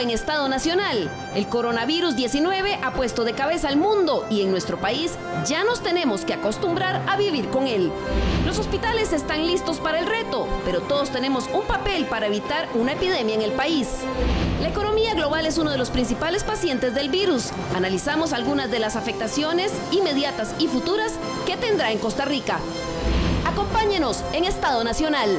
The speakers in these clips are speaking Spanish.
en Estado Nacional. El coronavirus 19 ha puesto de cabeza al mundo y en nuestro país ya nos tenemos que acostumbrar a vivir con él. Los hospitales están listos para el reto, pero todos tenemos un papel para evitar una epidemia en el país. La economía global es uno de los principales pacientes del virus. Analizamos algunas de las afectaciones inmediatas y futuras que tendrá en Costa Rica. Acompáñenos en Estado Nacional.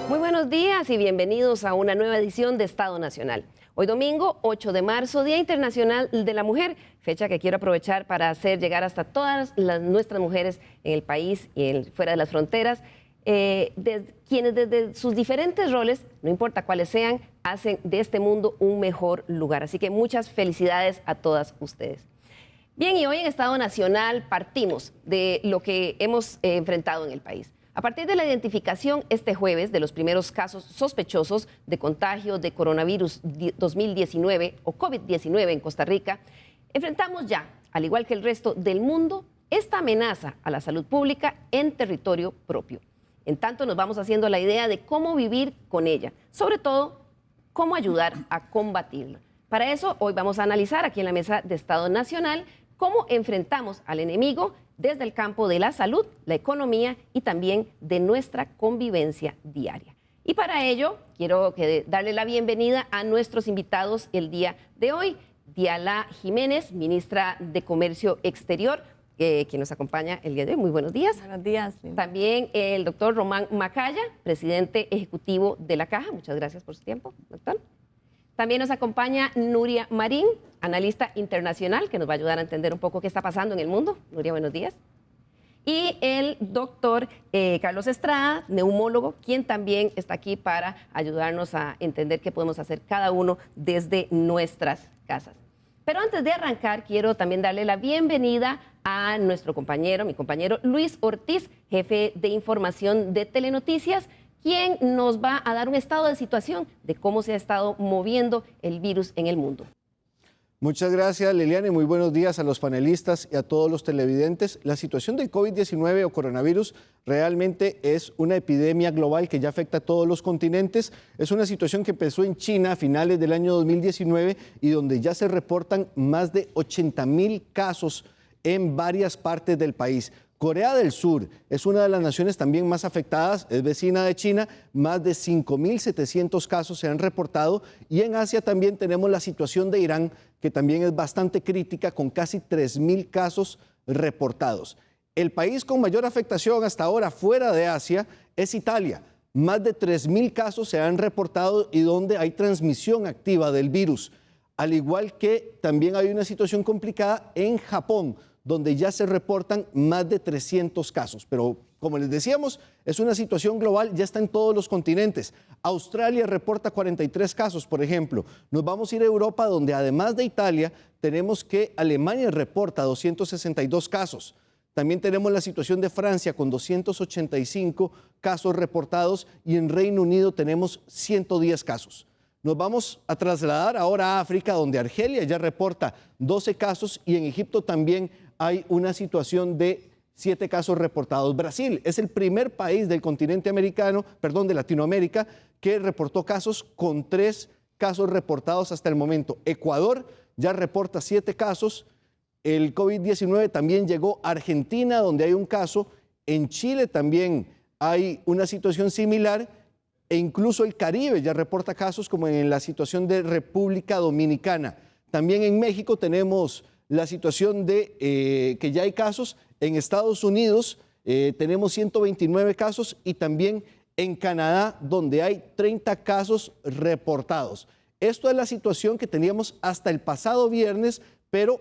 Muy buenos días y bienvenidos a una nueva edición de Estado Nacional. Hoy domingo, 8 de marzo, Día Internacional de la Mujer, fecha que quiero aprovechar para hacer llegar hasta todas nuestras mujeres en el país y fuera de las fronteras, quienes desde sus diferentes roles, no importa cuáles sean, hacen de este mundo un mejor lugar. Así que muchas felicidades a todas ustedes. Bien, y hoy en Estado Nacional partimos de lo que hemos enfrentado en el país. A partir de la identificación este jueves de los primeros casos sospechosos de contagio de coronavirus 2019 o COVID-19 en Costa Rica, enfrentamos ya, al igual que el resto del mundo, esta amenaza a la salud pública en territorio propio. En tanto, nos vamos haciendo la idea de cómo vivir con ella, sobre todo, cómo ayudar a combatirla. Para eso, hoy vamos a analizar aquí en la Mesa de Estado Nacional cómo enfrentamos al enemigo desde el campo de la salud, la economía y también de nuestra convivencia diaria. Y para ello, quiero darle la bienvenida a nuestros invitados el día de hoy. Diala Jiménez, ministra de Comercio Exterior, quien nos acompaña el día de hoy. Muy buenos días. Buenos días. También el doctor Román Macaya, presidente ejecutivo de la Caja. Muchas gracias por su tiempo, doctor. También nos acompaña Nuria Marín, analista internacional, que nos va a ayudar a entender un poco qué está pasando en el mundo. Nuria, buenos días. Y el doctor Carlos Estrada, neumólogo, quien también está aquí para ayudarnos a entender qué podemos hacer cada uno desde nuestras casas. Pero antes de arrancar, quiero también darle la bienvenida a nuestro compañero, mi compañero Luis Ortiz, jefe de información de Telenoticias, quien nos va a dar un estado de situación de cómo se ha estado moviendo el virus en el mundo. Muchas gracias, Liliana, y muy buenos días a los panelistas y a todos los televidentes. La situación del COVID-19 o coronavirus realmente es una epidemia global que ya afecta a todos los continentes. Es una situación que empezó en China a finales del año 2019 y donde ya se reportan más de 80,000 casos en varias partes del país. Corea del Sur es una de las naciones también más afectadas, es vecina de China, más de 5,700 casos se han reportado, y en Asia también tenemos la situación de Irán, que también es bastante crítica, con casi 3,000 casos reportados. El país con mayor afectación hasta ahora fuera de Asia es Italia. Más de 3,000 casos se han reportado y donde hay transmisión activa del virus. Al igual que también hay una situación complicada en Japón, donde ya se reportan más de 300 casos. Pero, como les decíamos, es una situación global, ya está en todos los continentes. Australia reporta 43 casos, por ejemplo. Nos vamos a ir a Europa, donde además de Italia, tenemos que Alemania reporta 262 casos. También tenemos la situación de Francia, con 285 casos reportados, y en Reino Unido tenemos 110 casos. Nos vamos a trasladar ahora a África, donde Argelia ya reporta 12 casos y en Egipto también hay una situación de 7 casos reportados. Brasil es el primer país del continente americano, de Latinoamérica, que reportó casos, con 3 casos reportados hasta el momento. Ecuador ya reporta 7 casos. El COVID-19 también llegó a Argentina, donde hay un caso. En Chile también hay una situación similar. E incluso el Caribe ya reporta casos, como en la situación de República Dominicana. También en México tenemos la situación de que ya hay casos. En Estados Unidos tenemos 129 casos y también en Canadá, donde hay 30 casos reportados. Esto es la situación que teníamos hasta el pasado viernes, pero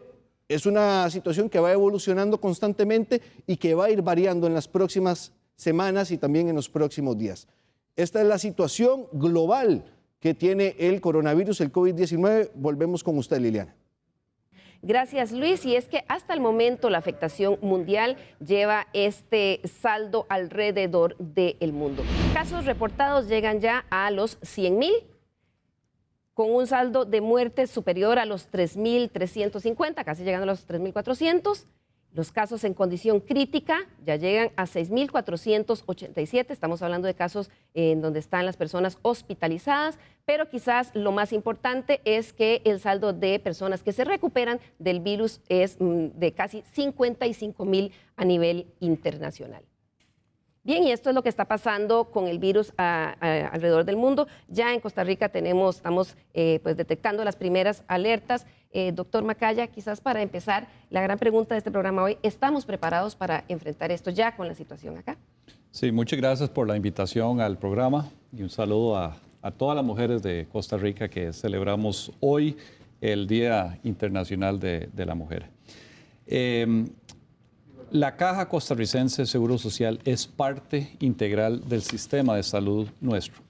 es una situación que va evolucionando constantemente y que va a ir variando en las próximas semanas y también en los próximos días. Esta es la situación global que tiene el coronavirus, el COVID-19. Volvemos con usted, Liliana. Gracias, Luis. Y es que hasta el momento la afectación mundial lleva este saldo alrededor del mundo. Casos reportados llegan ya a los 100,000, con un saldo de muertes superior a los 3,350, casi llegando a los 3,400. Los casos en condición crítica ya llegan a 6.487. Estamos hablando de casos en donde están las personas hospitalizadas, pero quizás lo más importante es que el saldo de personas que se recuperan del virus es de casi 55.000 a nivel internacional. Bien, y esto es lo que está pasando con el virus alrededor del mundo. Ya en Costa Rica estamos pues detectando las primeras alertas. Doctor Macaya, quizás para empezar, la gran pregunta de este programa hoy, ¿estamos preparados para enfrentar esto ya con la situación acá? Sí, muchas gracias por la invitación al programa y un saludo a todas las mujeres de Costa Rica que celebramos hoy el Día Internacional de la Mujer. La Caja Costarricense de Seguro Social es parte integral del sistema de salud nuestro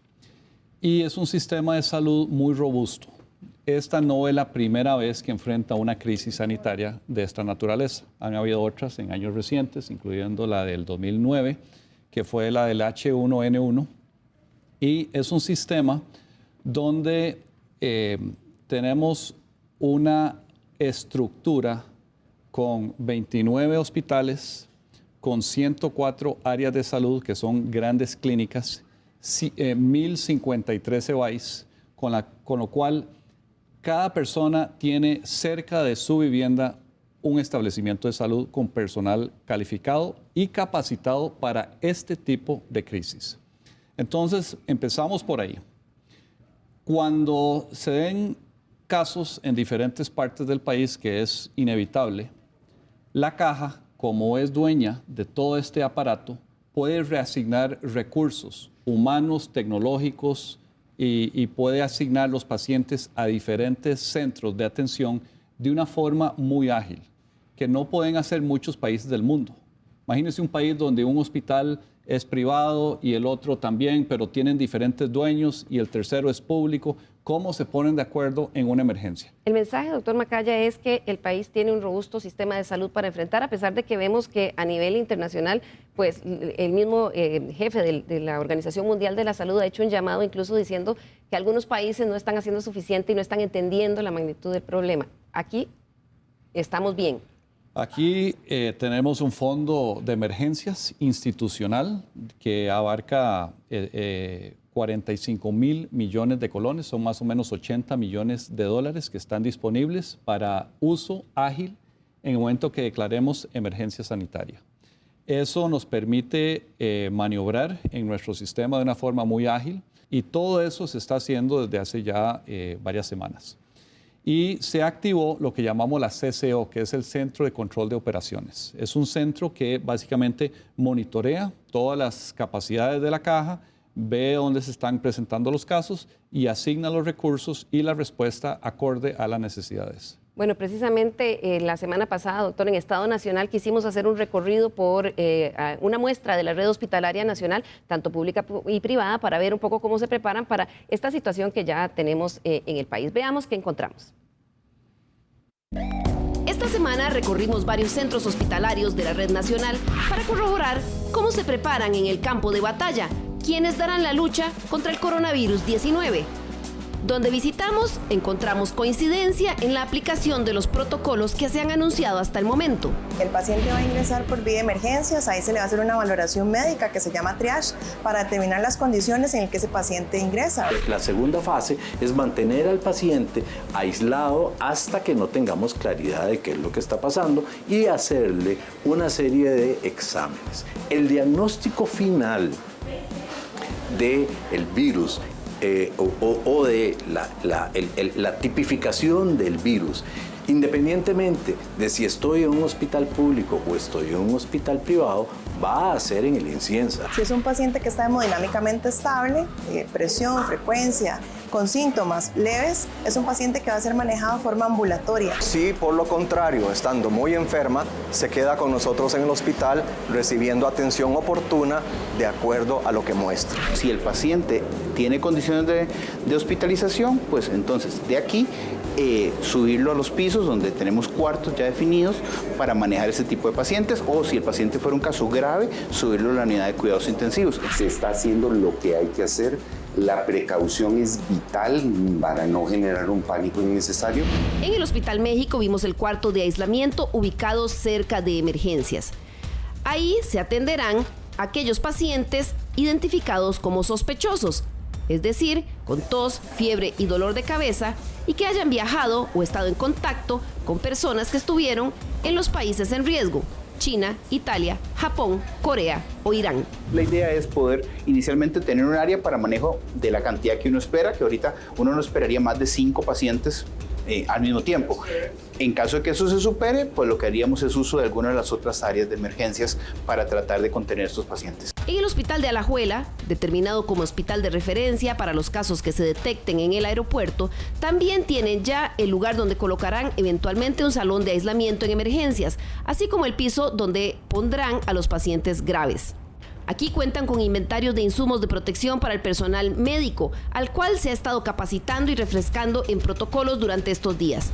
y es un sistema de salud muy robusto. Esta no es la primera vez que enfrenta una crisis sanitaria de esta naturaleza. Han habido otras en años recientes, incluyendo la del 2009, que fue la del H1N1, y es un sistema donde tenemos una estructura con 29 hospitales, con 104 áreas de salud, que son grandes clínicas, 1.053 EVAIS, con lo cual cada persona tiene cerca de su vivienda un establecimiento de salud con personal calificado y capacitado para este tipo de crisis. Entonces, empezamos por ahí. Cuando se den casos en diferentes partes del país, que es inevitable, la Caja, como es dueña de todo este aparato, puede reasignar recursos humanos, tecnológicos y puede asignar los pacientes a diferentes centros de atención de una forma muy ágil, que no pueden hacer muchos países del mundo. Imagínense un país donde un hospital es privado y el otro también, pero tienen diferentes dueños y el tercero es público. ¿Cómo se ponen de acuerdo en una emergencia? El mensaje, doctor Macaya, es que el país tiene un robusto sistema de salud para enfrentar, a pesar de que vemos que a nivel internacional, pues el mismo jefe de la Organización Mundial de la Salud ha hecho un llamado incluso diciendo que algunos países no están haciendo suficiente y no están entendiendo la magnitud del problema. Aquí estamos bien. Aquí tenemos un fondo de emergencias institucional que abarca 45.000 millones de colones, son más o menos 80 millones de dólares que están disponibles para uso ágil en el momento que declaremos emergencia sanitaria. Eso nos permite maniobrar en nuestro sistema de una forma muy ágil y todo eso se está haciendo desde hace ya varias semanas. Y se activó lo que llamamos la CCO, que es el Centro de Control de Operaciones. Es un centro que básicamente monitorea todas las capacidades de la caja, ve dónde se están presentando los casos y asigna los recursos y la respuesta acorde a las necesidades. Bueno, precisamente la semana pasada, doctor, en Estado Nacional quisimos hacer un recorrido por una muestra de la red hospitalaria nacional, tanto pública y privada, para ver un poco cómo se preparan para esta situación que ya tenemos en el país. Veamos qué encontramos. Esta semana recorrimos varios centros hospitalarios de la red nacional para corroborar cómo se preparan en el campo de batalla, quienes darán la lucha contra el coronavirus 19. Donde visitamos, encontramos coincidencia en la aplicación de los protocolos que se han anunciado hasta el momento. El paciente va a ingresar por vía de emergencias, ahí se le va a hacer una valoración médica que se llama triage para determinar las condiciones en las que ese paciente ingresa. La segunda fase es mantener al paciente aislado hasta que no tengamos claridad de qué es lo que está pasando y hacerle una serie de exámenes. El diagnóstico final del virus o de la tipificación del virus, independientemente de si estoy en un hospital público o estoy en un hospital privado, va a ser en el INCIENSA. Si es un paciente que está hemodinámicamente estable, presión, frecuencia, con síntomas leves, es un paciente que va a ser manejado de forma ambulatoria. Si por lo contrario, estando muy enferma, se queda con nosotros en el hospital recibiendo atención oportuna de acuerdo a lo que muestra. Si el paciente tiene condiciones de hospitalización, pues entonces de aquí subirlo a los pisos donde tenemos cuartos ya definidos para manejar ese tipo de pacientes, o si el paciente fuera un caso grave, subirlo a la unidad de cuidados intensivos. Se está haciendo lo que hay que hacer La precaución es vital para no generar un pánico innecesario. En el Hospital México vimos el cuarto de aislamiento ubicado cerca de emergencias. Ahí se atenderán aquellos pacientes identificados como sospechosos, es decir, con tos, fiebre y dolor de cabeza, y que hayan viajado o estado en contacto con personas que estuvieron en los países en riesgo: China, Italia, Japón, Corea o Irán. La idea es poder inicialmente tener un área para manejo de la cantidad que uno espera, que ahorita uno no esperaría más de 5 pacientes al mismo tiempo. En caso de que eso se supere, pues lo que haríamos es uso de alguna de las otras áreas de emergencias para tratar de contener estos pacientes. En el Hospital de Alajuela, determinado como hospital de referencia para los casos que se detecten en el aeropuerto, también tienen ya el lugar donde colocarán eventualmente un salón de aislamiento en emergencias, así como el piso donde pondrán a los pacientes graves. Aquí cuentan con inventarios de insumos de protección para el personal médico, al cual se ha estado capacitando y refrescando en protocolos durante estos días.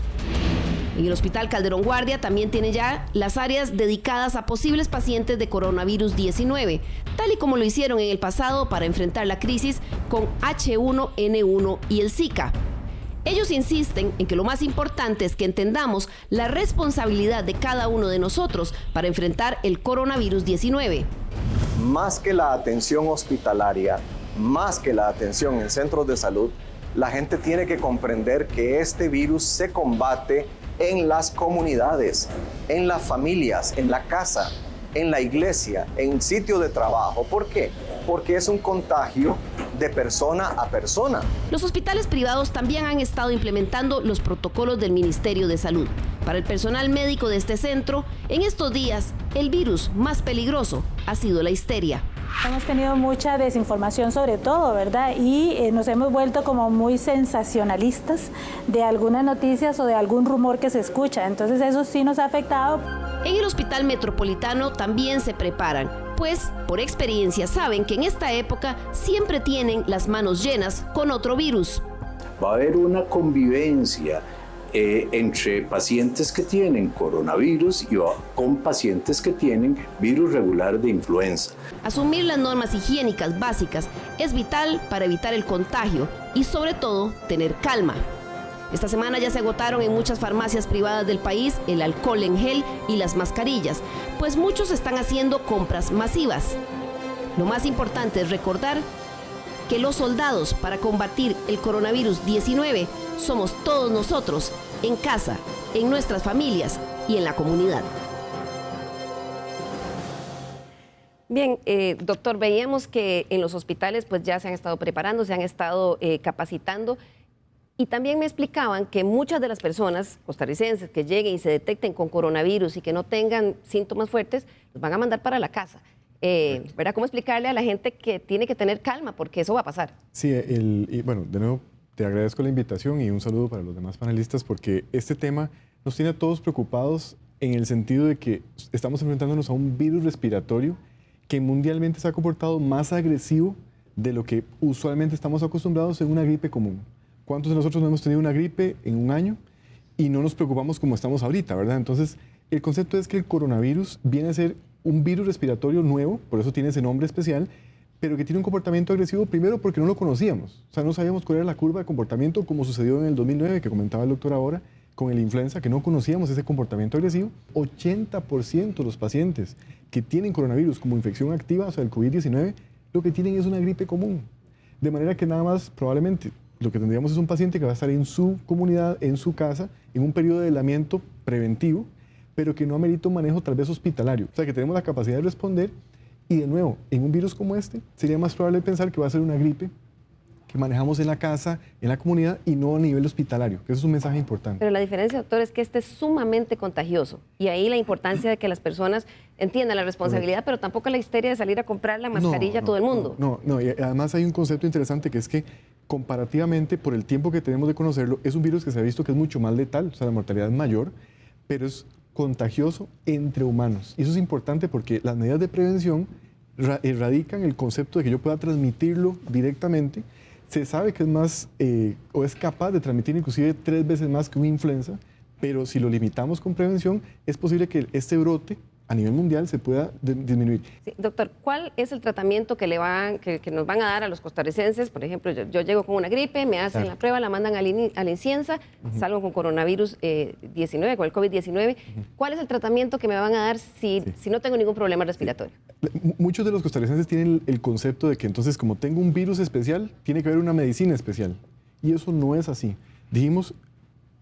En el Hospital Calderón Guardia también tiene ya las áreas dedicadas a posibles pacientes de coronavirus 19, tal y como lo hicieron en el pasado para enfrentar la crisis con H1N1 y el Zika. Ellos insisten en que lo más importante es que entendamos la responsabilidad de cada uno de nosotros para enfrentar el coronavirus 19. Más que la atención hospitalaria, más que la atención en centros de salud, la gente tiene que comprender que este virus se combate en las comunidades, en las familias, en la casa, en la iglesia, en sitio de trabajo. ¿Por qué? Porque es un contagio de persona a persona. Los hospitales privados también han estado implementando los protocolos del Ministerio de Salud. Para el personal médico de este centro, en estos días, el virus más peligroso ha sido la histeria. Hemos tenido mucha desinformación sobre todo, ¿verdad? Y nos hemos vuelto como muy sensacionalistas de algunas noticias o de algún rumor que se escucha. Entonces eso sí nos ha afectado. En el Hospital Metropolitano también se preparan, pues por experiencia saben que en esta época siempre tienen las manos llenas con otro virus. Va a haber una convivencia entre pacientes que tienen coronavirus y con pacientes que tienen virus regular de influenza. Asumir las normas higiénicas básicas es vital para evitar el contagio y sobre todo tener calma. Esta semana ya se agotaron en muchas farmacias privadas del país el alcohol en gel y las mascarillas, pues muchos están haciendo compras masivas. Lo más importante es recordar que los soldados para combatir el coronavirus 19 somos todos nosotros, en casa, en nuestras familias y en la comunidad. Bien, doctor, veíamos que en los hospitales pues ya se han estado preparando, se han estado capacitando, y también me explicaban que muchas de las personas costarricenses que lleguen y se detecten con coronavirus y que no tengan síntomas fuertes, los van a mandar para la casa. ¿Verdad? ¿Cómo explicarle a la gente que tiene que tener calma? Porque eso va a pasar. Sí, y bueno, de nuevo te agradezco la invitación y un saludo para los demás panelistas, porque este tema nos tiene a todos preocupados en el sentido de que estamos enfrentándonos a un virus respiratorio que mundialmente se ha comportado más agresivo de lo que usualmente estamos acostumbrados en una gripe común. ¿Cuántos de nosotros no hemos tenido una gripe en un año y no nos preocupamos como estamos ahorita, verdad? Entonces, el concepto es que el coronavirus viene a ser un virus respiratorio nuevo, por eso tiene ese nombre especial, pero que tiene un comportamiento agresivo primero porque no lo conocíamos. O sea, no sabíamos cuál era la curva de comportamiento, como sucedió en el 2009, que comentaba el doctor ahora, con el influenza, que no conocíamos ese comportamiento agresivo. 80% de los pacientes que tienen coronavirus como infección activa, o sea, el COVID-19, lo que tienen es una gripe común. De manera que nada más, probablemente, lo que tendríamos es un paciente que va a estar en su comunidad, en su casa, en un periodo de aislamiento preventivo, pero que no amerita un manejo tal vez hospitalario. O sea, que tenemos la capacidad de responder. Y de nuevo, en un virus como este, sería más probable pensar que va a ser una gripe que manejamos en la casa, en la comunidad y no a nivel hospitalario, que eso es un mensaje importante. Pero la diferencia, doctor, es que este es sumamente contagioso y ahí la importancia de que las personas entiendan la responsabilidad, pero tampoco la histeria de salir a comprar la mascarilla a todo el mundo. No, y además hay un concepto interesante que es que comparativamente, por el tiempo que tenemos de conocerlo, es un virus que se ha visto que es mucho más letal, o sea, la mortalidad es mayor, pero es contagioso entre humanos. Y eso es importante porque las medidas de prevención erradican el concepto de que yo pueda transmitirlo directamente. Se sabe que es más o es capaz de transmitir inclusive 3 veces más que una influenza, pero si lo limitamos con prevención, es posible que este brote a nivel mundial se pueda disminuir. Sí, doctor, ¿cuál es el tratamiento que nos van a dar a los costarricenses? Por ejemplo, yo llego con una gripe, me hacen la prueba, la mandan a la INCIENSA, salgo con coronavirus 19, con el COVID-19. ¿Cuál es el tratamiento que me van a dar si no tengo ningún problema respiratorio? Muchos de los costarricenses tienen el concepto de que entonces, como tengo un virus especial, tiene que haber una medicina especial. Y eso no es así. Dijimos,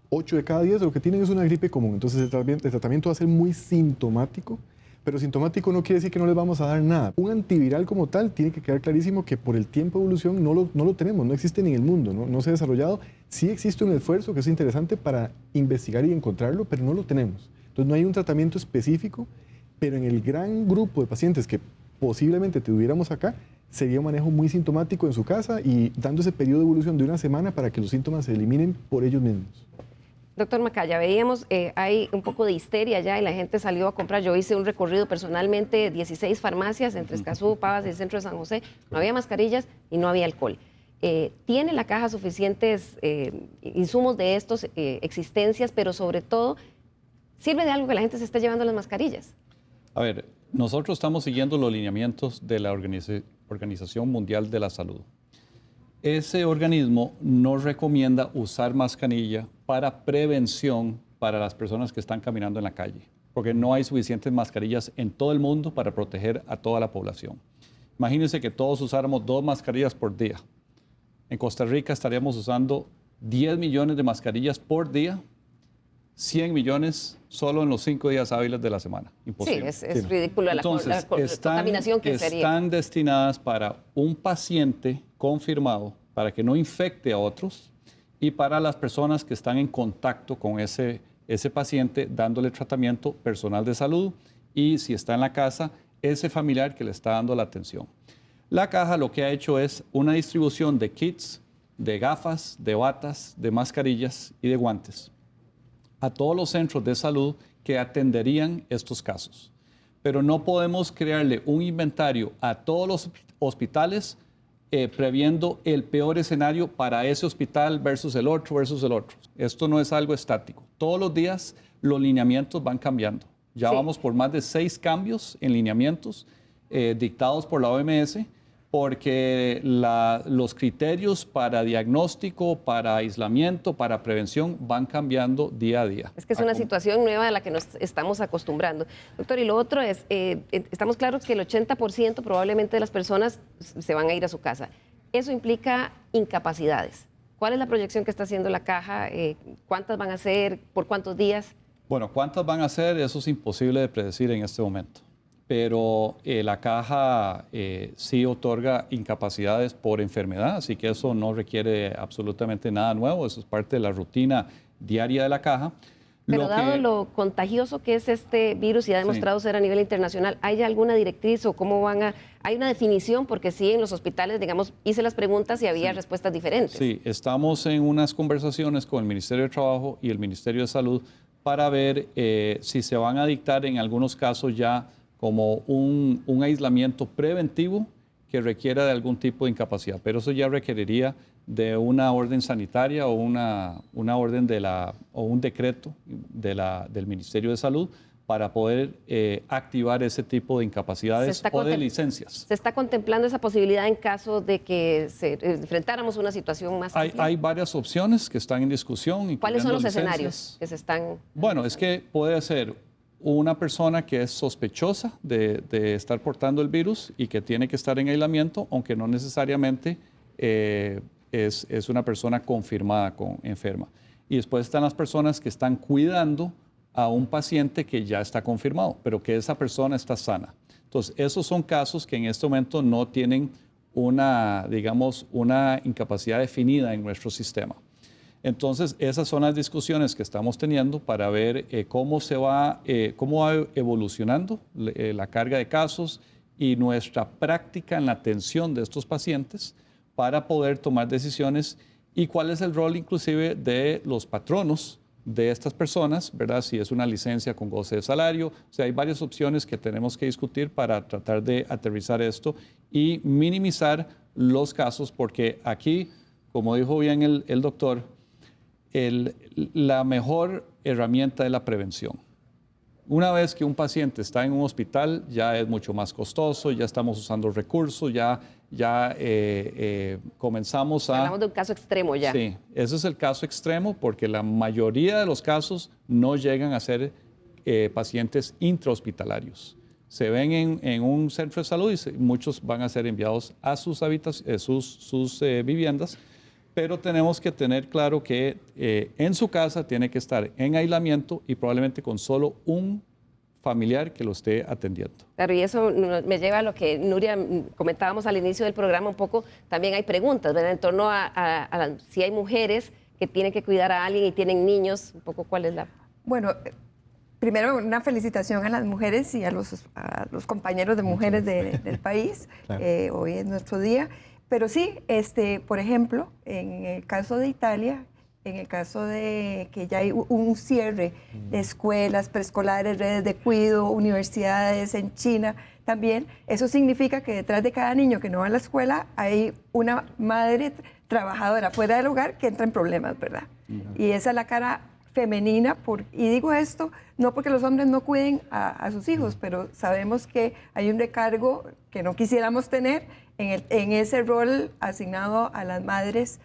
8 de cada 10 lo que tienen es una gripe común. Entonces el tratamiento va a ser muy sintomático, pero sintomático no quiere decir que no les vamos a dar nada. Un antiviral como tal tiene que quedar clarísimo que por el tiempo de evolución no lo tenemos, no existe ni en el mundo, no se ha desarrollado. Sí existe un esfuerzo que es interesante para investigar y encontrarlo, pero no lo tenemos. Entonces no hay un tratamiento específico, pero en el gran grupo de pacientes que posiblemente tuviéramos acá, sería un manejo muy sintomático en su casa y dando ese periodo de evolución de una semana para que los síntomas se eliminen por ellos mismos. Doctor Macaya, veíamos, hay un poco de histeria ya y la gente salió a comprar. Yo hice un recorrido personalmente, 16 farmacias entre Escazú, Pavas y el centro de San José. No había mascarillas y no había alcohol. ¿Tiene la caja suficientes insumos de estos, existencias, pero sobre todo, sirve de algo que la gente se esté llevando las mascarillas? A ver, nosotros estamos siguiendo los lineamientos de la Organización Mundial de la Salud. Ese organismo nos recomienda usar mascarilla para prevención para las personas que están caminando en la calle, porque no hay suficientes mascarillas en todo el mundo para proteger a toda la población. Imagínense que todos usáramos 2 mascarillas por día. En Costa Rica estaríamos usando 10 millones de mascarillas por día, 100 millones solo en los 5 días hábiles de la semana. Imposible. Sí, es ridículo la contaminación que sería. Están destinadas para un paciente confirmado, para que no infecte a otros, y para las personas que están en contacto con ese paciente, dándole tratamiento personal de salud, y si está en la casa, ese familiar que le está dando la atención. La caja lo que ha hecho es una distribución de kits, de gafas, de batas, de mascarillas y de guantes a todos los centros de salud que atenderían estos casos. Pero no podemos crearle un inventario a todos los hospitales previendo el peor escenario para ese hospital versus el otro. Esto no es algo estático. Todos los días los lineamientos van cambiando. Ya vamos por más de 6 cambios en lineamientos dictados por la OMS, porque los criterios para diagnóstico, para aislamiento, para prevención van cambiando día a día. Es que es una situación nueva a la que nos estamos acostumbrando. Doctor, y lo otro es, estamos claros que el 80% probablemente de las personas se van a ir a su casa. Eso implica incapacidades. ¿Cuál es la proyección que está haciendo la caja? ¿Cuántas van a ser? ¿Por cuántos días? Bueno, ¿cuántas van a ser? Eso es imposible de predecir en este momento. Pero la caja sí otorga incapacidades por enfermedad, así que eso no requiere absolutamente nada nuevo, eso es parte de la rutina diaria de la caja. Pero dado lo contagioso que es este virus y ha demostrado ser a nivel internacional, ¿hay alguna directriz o cómo van a...? ¿Hay una definición? Porque sí, en los hospitales, digamos, hice las preguntas y había respuestas diferentes. Sí, estamos en unas conversaciones con el Ministerio de Trabajo y el Ministerio de Salud para ver si se van a dictar en algunos casos ya como un aislamiento preventivo que requiera de algún tipo de incapacidad. Pero eso ya requeriría de una orden sanitaria o una orden o un decreto del Ministerio de Salud para poder activar ese tipo de incapacidades o de licencias. ¿Se está contemplando esa posibilidad en caso de que enfrentáramos una situación más amplia? Hay varias opciones que están en discusión. ¿Cuáles son los escenarios que se están...? Bueno, es que puede ser una persona que es sospechosa de estar portando el virus y que tiene que estar en aislamiento, aunque no necesariamente es una persona confirmada enferma. Y después están las personas que están cuidando a un paciente que ya está confirmado, pero que esa persona está sana. Entonces, esos son casos que en este momento no tienen una incapacidad definida en nuestro sistema. Entonces, esas son las discusiones que estamos teniendo para ver cómo va evolucionando la carga de casos y nuestra práctica en la atención de estos pacientes para poder tomar decisiones y cuál es el rol inclusive de los patronos de estas personas, ¿verdad? Si es una licencia con goce de salario. O sea, hay varias opciones que tenemos que discutir para tratar de aterrizar esto y minimizar los casos, porque aquí, como dijo bien el doctor, la mejor herramienta es la prevención. Una vez que un paciente está en un hospital, ya es mucho más costoso, ya estamos usando recursos, ya comenzamos a... Hablamos de un caso extremo ya. Sí, ese es el caso extremo porque la mayoría de los casos no llegan a ser pacientes intrahospitalarios. Se ven en un centro de salud y muchos van a ser enviados a sus viviendas, pero tenemos que tener claro que en su casa tiene que estar en aislamiento y probablemente con solo un familiar que lo esté atendiendo. Claro, y eso me lleva a lo que Nuria comentábamos al inicio del programa un poco, también hay preguntas, ¿verdad? En torno a si hay mujeres que tienen que cuidar a alguien y tienen niños, un poco cuál es la... Bueno, primero una felicitación a las mujeres y a los compañeros de mujeres del país, Claro. Hoy es nuestro día. Pero sí, por ejemplo, en el caso de Italia, en el caso de que ya hay un cierre de escuelas, preescolares, redes de cuidado, universidades en China también, eso significa que detrás de cada niño que no va a la escuela hay una madre trabajadora fuera del hogar que entra en problemas, ¿verdad? Y esa es la cara femenina, y digo esto no porque los hombres no cuiden a sus hijos, pero sabemos que hay un recargo que no quisiéramos tener en ese rol asignado a las madres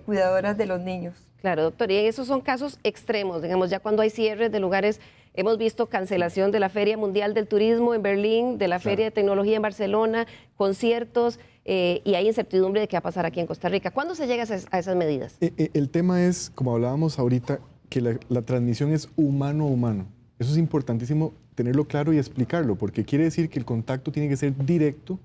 cuidadoras de los niños. Claro, doctor, y esos son casos extremos, digamos, ya cuando hay cierres de lugares, hemos visto cancelación de la Feria Mundial del Turismo en Berlín, de la Feria de Tecnología en Barcelona, conciertos, y hay incertidumbre de qué va a pasar aquí en Costa Rica. ¿Cuándo se llega a esas medidas? El tema es, como hablábamos ahorita, que la transmisión es humano a humano. Eso es importantísimo tenerlo claro y explicarlo, porque quiere decir que el contacto tiene que ser directo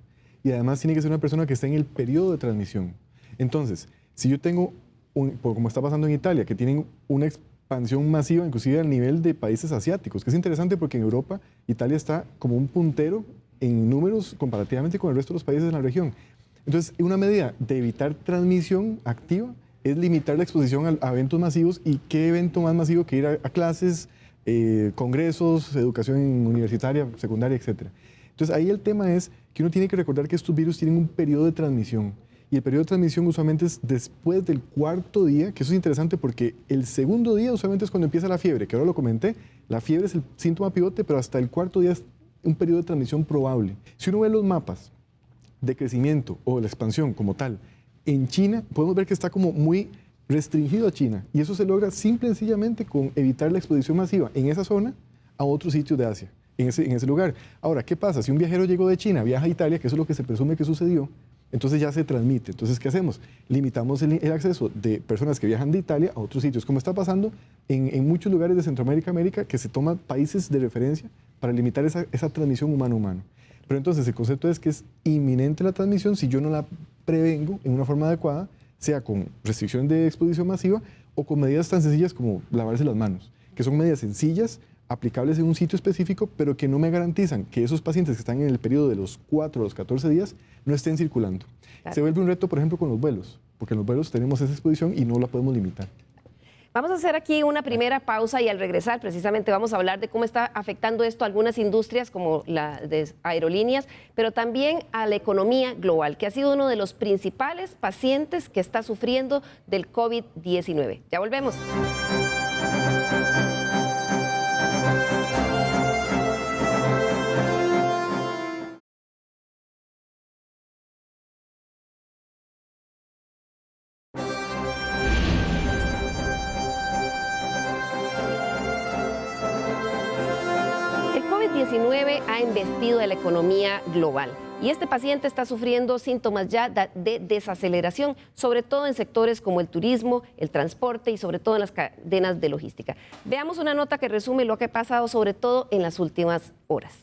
y además tiene que ser una persona que está en el periodo de transmisión. Entonces, si yo tengo, como está pasando en Italia, que tienen una expansión masiva, inclusive al nivel de países asiáticos, que es interesante porque en Europa, Italia está como un puntero en números comparativamente con el resto de los países de la región. Entonces, una medida de evitar transmisión activa es limitar la exposición a eventos masivos, y qué evento más masivo que ir a clases, congresos, educación universitaria, secundaria, etc. Entonces ahí el tema es que uno tiene que recordar que estos virus tienen un periodo de transmisión, y el periodo de transmisión usualmente es después del 4.º día, que eso es interesante porque el 2.º día usualmente es cuando empieza la fiebre, que ahora lo comenté, la fiebre es el síntoma pivote, pero hasta el 4.º día es un periodo de transmisión probable. Si uno ve los mapas de crecimiento o de la expansión como tal, en China podemos ver que está como muy restringido a China, y eso se logra simple y sencillamente con evitar la exposición masiva en esa zona a otros sitios de Asia, en ese lugar. Ahora, ¿qué pasa? Si un viajero llegó de China, viaja a Italia, que eso es lo que se presume que sucedió, entonces ya se transmite. Entonces, ¿qué hacemos? Limitamos el acceso de personas que viajan de Italia a otros sitios, como está pasando en muchos lugares de Centroamérica, América, que se toman países de referencia para limitar esa transmisión humano-humano. Pero entonces el concepto es que es inminente la transmisión si yo no la prevengo en una forma adecuada, sea con restricción de exposición masiva o con medidas tan sencillas como lavarse las manos, que son medidas sencillas, aplicables en un sitio específico, pero que no me garantizan que esos pacientes que están en el periodo de los 4 a los 14 días no estén circulando. Claro. Se vuelve un reto, por ejemplo, con los vuelos, porque en los vuelos tenemos esa exposición y no la podemos limitar. Vamos a hacer aquí una primera pausa y al regresar precisamente vamos a hablar de cómo está afectando esto a algunas industrias como la de aerolíneas, pero también a la economía global, que ha sido uno de los principales pacientes que está sufriendo del COVID-19. Ya volvemos. COVID-19 ha embestido a la economía global y este paciente está sufriendo síntomas ya de desaceleración, sobre todo en sectores como el turismo, el transporte y sobre todo en las cadenas de logística. Veamos una nota que resume lo que ha pasado sobre todo en las últimas horas.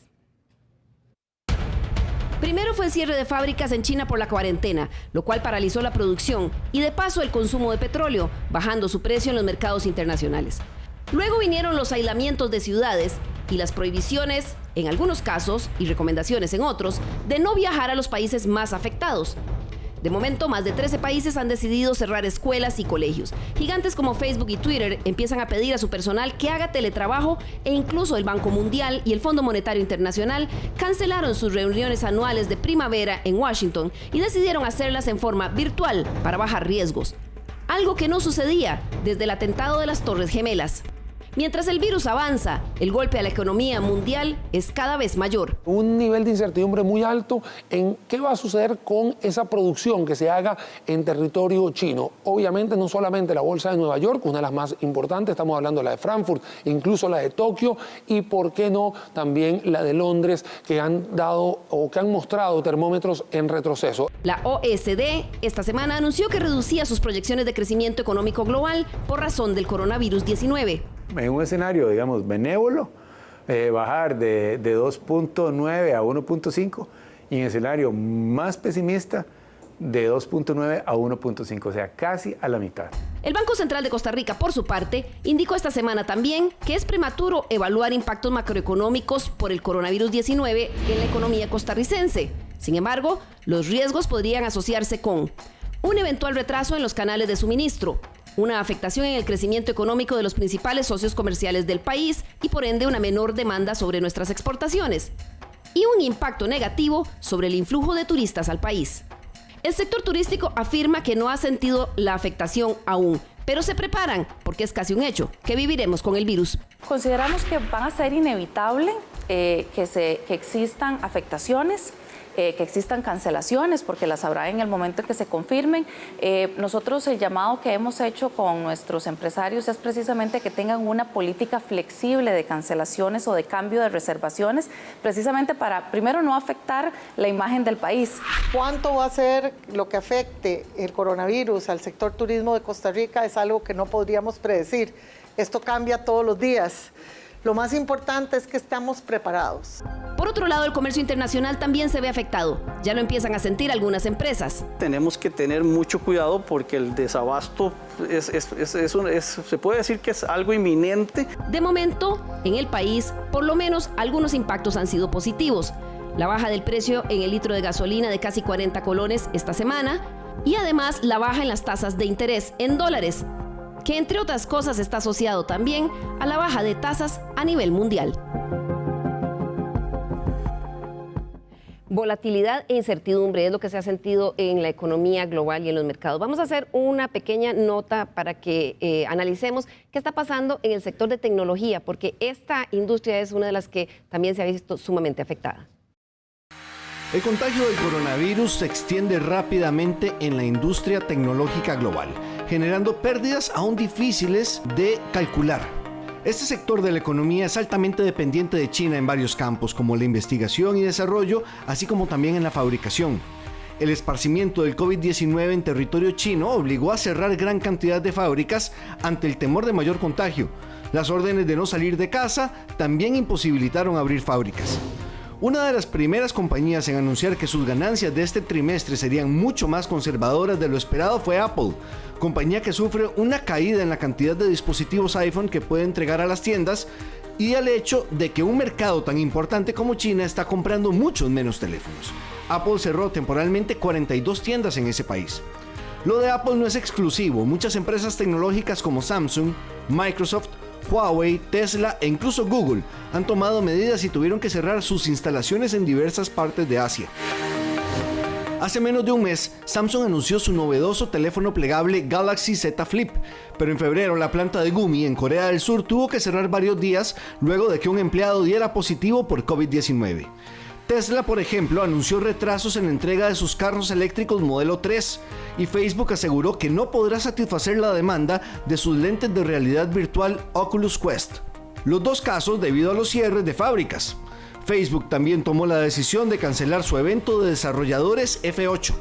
Primero fue el cierre de fábricas en China por la cuarentena, lo cual paralizó la producción y de paso el consumo de petróleo, bajando su precio en los mercados internacionales. Luego vinieron los aislamientos de ciudades y las prohibiciones, en algunos casos, y recomendaciones en otros, de no viajar a los países más afectados. De momento, más de 13 países han decidido cerrar escuelas y colegios. Gigantes como Facebook y Twitter empiezan a pedir a su personal que haga teletrabajo e incluso el Banco Mundial y el Fondo Monetario Internacional cancelaron sus reuniones anuales de primavera en Washington y decidieron hacerlas en forma virtual para bajar riesgos. Algo que no sucedía desde el atentado de las Torres Gemelas. Mientras el virus avanza, el golpe a la economía mundial es cada vez mayor. Un nivel de incertidumbre muy alto en qué va a suceder con esa producción que se haga en territorio chino. Obviamente no solamente la bolsa de Nueva York, una de las más importantes, estamos hablando de la de Frankfurt, incluso la de Tokio y por qué no también la de Londres, que han dado o que han mostrado termómetros en retroceso. La OECD esta semana anunció que reducía sus proyecciones de crecimiento económico global por razón del coronavirus 19. En un escenario, digamos, benévolo, bajar de 2.9 a 1.5 y en escenario más pesimista, de 2.9 a 1.5, o sea, casi a la mitad. El Banco Central de Costa Rica, por su parte, indicó esta semana también que es prematuro evaluar impactos macroeconómicos por el coronavirus 19 en la economía costarricense. Sin embargo, los riesgos podrían asociarse con un eventual retraso en los canales de suministro, una afectación en el crecimiento económico de los principales socios comerciales del país y por ende una menor demanda sobre nuestras exportaciones, y un impacto negativo sobre el influjo de turistas al país. El sector turístico afirma que no ha sentido la afectación aún, pero se preparan porque es casi un hecho que viviremos con el virus. Consideramos que va a ser inevitable que existan afectaciones, que existan cancelaciones, porque las habrá en el momento en que se confirmen. Nosotros el llamado que hemos hecho con nuestros empresarios es precisamente que tengan una política flexible de cancelaciones o de cambio de reservaciones, precisamente para, primero, no afectar la imagen del país. ¿Cuánto va a ser lo que afecte el coronavirus al sector turismo de Costa Rica? Es algo que no podríamos predecir. Esto cambia todos los días. Lo más importante es que estamos preparados. Por otro lado, el comercio internacional también se ve afectado. Ya lo empiezan a sentir algunas empresas. Tenemos que tener mucho cuidado porque el desabasto se puede decir que es algo inminente. De momento, en el país, por lo menos algunos impactos han sido positivos. La baja del precio en el litro de gasolina de casi 40 colones esta semana y además la baja en las tasas de interés en dólares, que entre otras cosas está asociado también a la baja de tasas a nivel mundial. Volatilidad e incertidumbre es lo que se ha sentido en la economía global y en los mercados. Vamos a hacer una pequeña nota para que analicemos qué está pasando en el sector de tecnología, porque esta industria es una de las que también se ha visto sumamente afectada. El contagio del coronavirus se extiende rápidamente en la industria tecnológica global, generando pérdidas aún difíciles de calcular. Este sector de la economía es altamente dependiente de China en varios campos, como la investigación y desarrollo, así como también en la fabricación. El esparcimiento del COVID-19 en territorio chino obligó a cerrar gran cantidad de fábricas ante el temor de mayor contagio. Las órdenes de no salir de casa también imposibilitaron abrir fábricas. Una de las primeras compañías en anunciar que sus ganancias de este trimestre serían mucho más conservadoras de lo esperado fue Apple, compañía que sufre una caída en la cantidad de dispositivos iPhone que puede entregar a las tiendas y al hecho de que un mercado tan importante como China está comprando muchos menos teléfonos. Apple cerró temporalmente 42 tiendas en ese país. Lo de Apple no es exclusivo, muchas empresas tecnológicas como Samsung, Microsoft, Huawei, Tesla e incluso Google han tomado medidas y tuvieron que cerrar sus instalaciones en diversas partes de Asia. Hace menos de un mes, Samsung anunció su novedoso teléfono plegable Galaxy Z Flip, pero en febrero la planta de Gumi en Corea del Sur tuvo que cerrar varios días luego de que un empleado diera positivo por COVID-19. Tesla, por ejemplo, anunció retrasos en la entrega de sus carros eléctricos modelo 3 y Facebook aseguró que no podrá satisfacer la demanda de sus lentes de realidad virtual Oculus Quest. Los dos casos debido a los cierres de fábricas. Facebook también tomó la decisión de cancelar su evento de desarrolladores F8.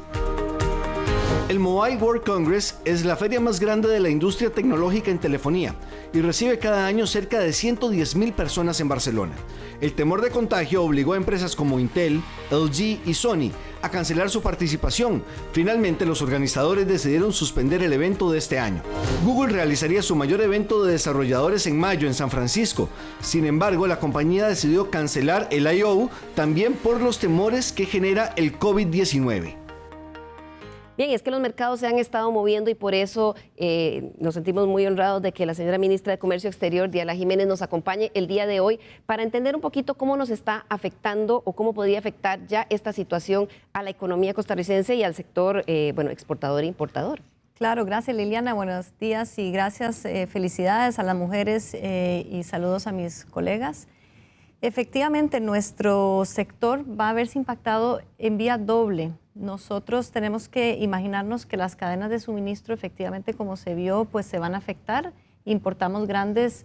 El Mobile World Congress es la feria más grande de la industria tecnológica en telefonía y recibe cada año cerca de 110,000 personas en Barcelona. El temor de contagio obligó a empresas como Intel, LG y Sony a cancelar su participación. Finalmente, los organizadores decidieron suspender el evento de este año. Google realizaría su mayor evento de desarrolladores en mayo en San Francisco. Sin embargo, la compañía decidió cancelar el I.O. también por los temores que genera el COVID-19. Bien, es que los mercados se han estado moviendo y por eso nos sentimos muy honrados de que la señora ministra de Comercio Exterior, Diala Jiménez, nos acompañe el día de hoy para entender un poquito cómo nos está afectando o cómo podría afectar ya esta situación a la economía costarricense y al sector exportador e importador. Claro, gracias Liliana, buenos días y gracias, felicidades a las mujeres y saludos a mis colegas. Efectivamente, nuestro sector va a verse impactado en vía doble. Nosotros tenemos que imaginarnos que las cadenas de suministro, efectivamente, como se vio, pues se van a afectar. Importamos grandes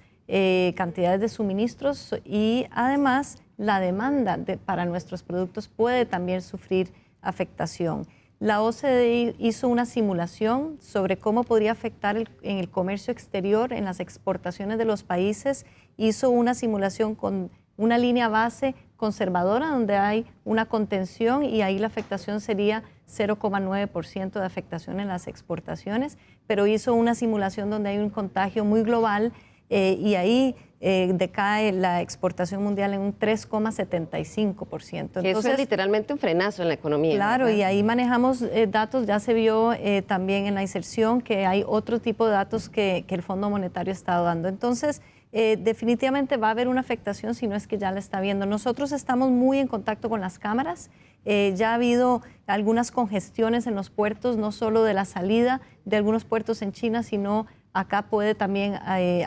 cantidades de suministros y además la demanda para nuestros productos puede también sufrir afectación. La OCDE hizo una simulación sobre cómo podría afectar en el comercio exterior, en las exportaciones de los países. Hizo una simulación con una línea base conservadora donde hay una contención y ahí la afectación sería 0,9% de afectación en las exportaciones, pero hizo una simulación donde hay un contagio muy global y ahí decae la exportación mundial en un 3,75%. Entonces, eso es literalmente un frenazo en la economía. Claro, ¿verdad? y ahí manejamos datos, ya se vio también en la inserción que hay otro tipo de datos que el Fondo Monetario está dando. Entonces, definitivamente va a haber una afectación si no es que ya la está viendo. Nosotros estamos muy en contacto con las cámaras. Ya ha habido algunas congestiones en los puertos, no solo de la salida de algunos puertos en China, sino acá puede también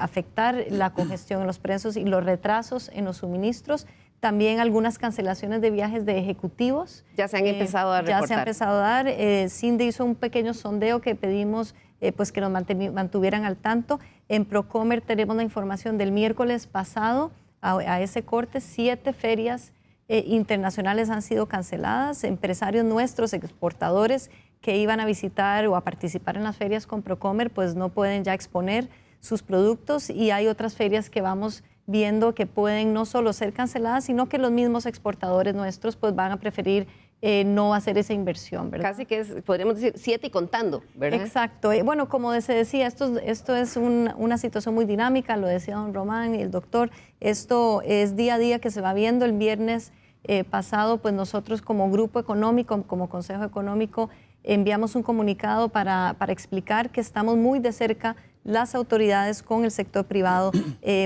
afectar la congestión en los precios y los retrasos en los suministros. También algunas cancelaciones de viajes de ejecutivos. Ya se han empezado a reportar. Ya se ha empezado a dar. CINDE hizo un pequeño sondeo que pedimos pues que nos mantuvieran al tanto. En Procomer tenemos la información del miércoles pasado a ese corte. 7 ferias internacionales han sido canceladas. Empresarios nuestros, exportadores, que iban a visitar o a participar en las ferias con Procomer, pues no pueden ya exponer sus productos y hay otras ferias que vamos viendo que pueden no solo ser canceladas, sino que los mismos exportadores nuestros pues van a preferir no hacer esa inversión, ¿verdad? Casi que podríamos decir 7 y contando, ¿verdad? Exacto. Bueno, como se decía, esto es una situación muy dinámica, lo decía don Román y el doctor, esto es día a día que se va viendo. El viernes pasado, pues nosotros como grupo económico, como Consejo Económico, enviamos un comunicado para explicar que estamos muy de cerca las autoridades con el sector privado,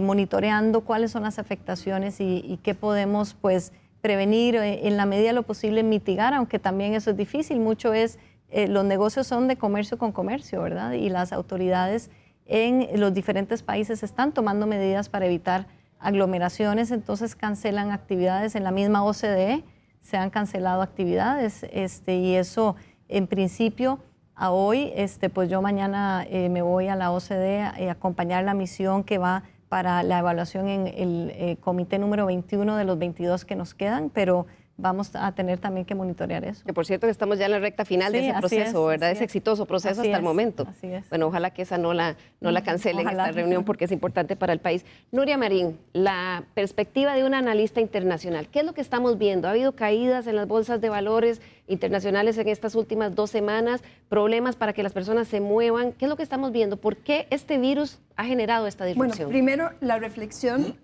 monitoreando cuáles son las afectaciones y qué podemos pues prevenir, en la medida de lo posible mitigar, aunque también eso es difícil. Mucho es, los negocios son de comercio con comercio, ¿verdad? Y las autoridades en los diferentes países están tomando medidas para evitar aglomeraciones, entonces cancelan actividades. En la misma OCDE se han cancelado actividades y eso en principio a hoy, pues yo mañana me voy a la OCDE a acompañar la misión que va para la evaluación en el comité número 21 de los 22 que nos quedan, pero vamos a tener también que monitorear eso. Que por cierto que estamos ya en la recta final de ese proceso, ¿verdad? Ese exitoso proceso hasta el momento. Así es. Bueno, ojalá que esa no la cancelen esta reunión porque es importante para el país. Nuria Marín, la perspectiva de una analista internacional, ¿qué es lo que estamos viendo? ¿Ha habido caídas en las bolsas de valores internacionales en estas últimas 2 semanas? ¿Problemas para que las personas se muevan? ¿Qué es lo que estamos viendo? ¿Por qué este virus ha generado esta disrupción? Bueno, primero la reflexión,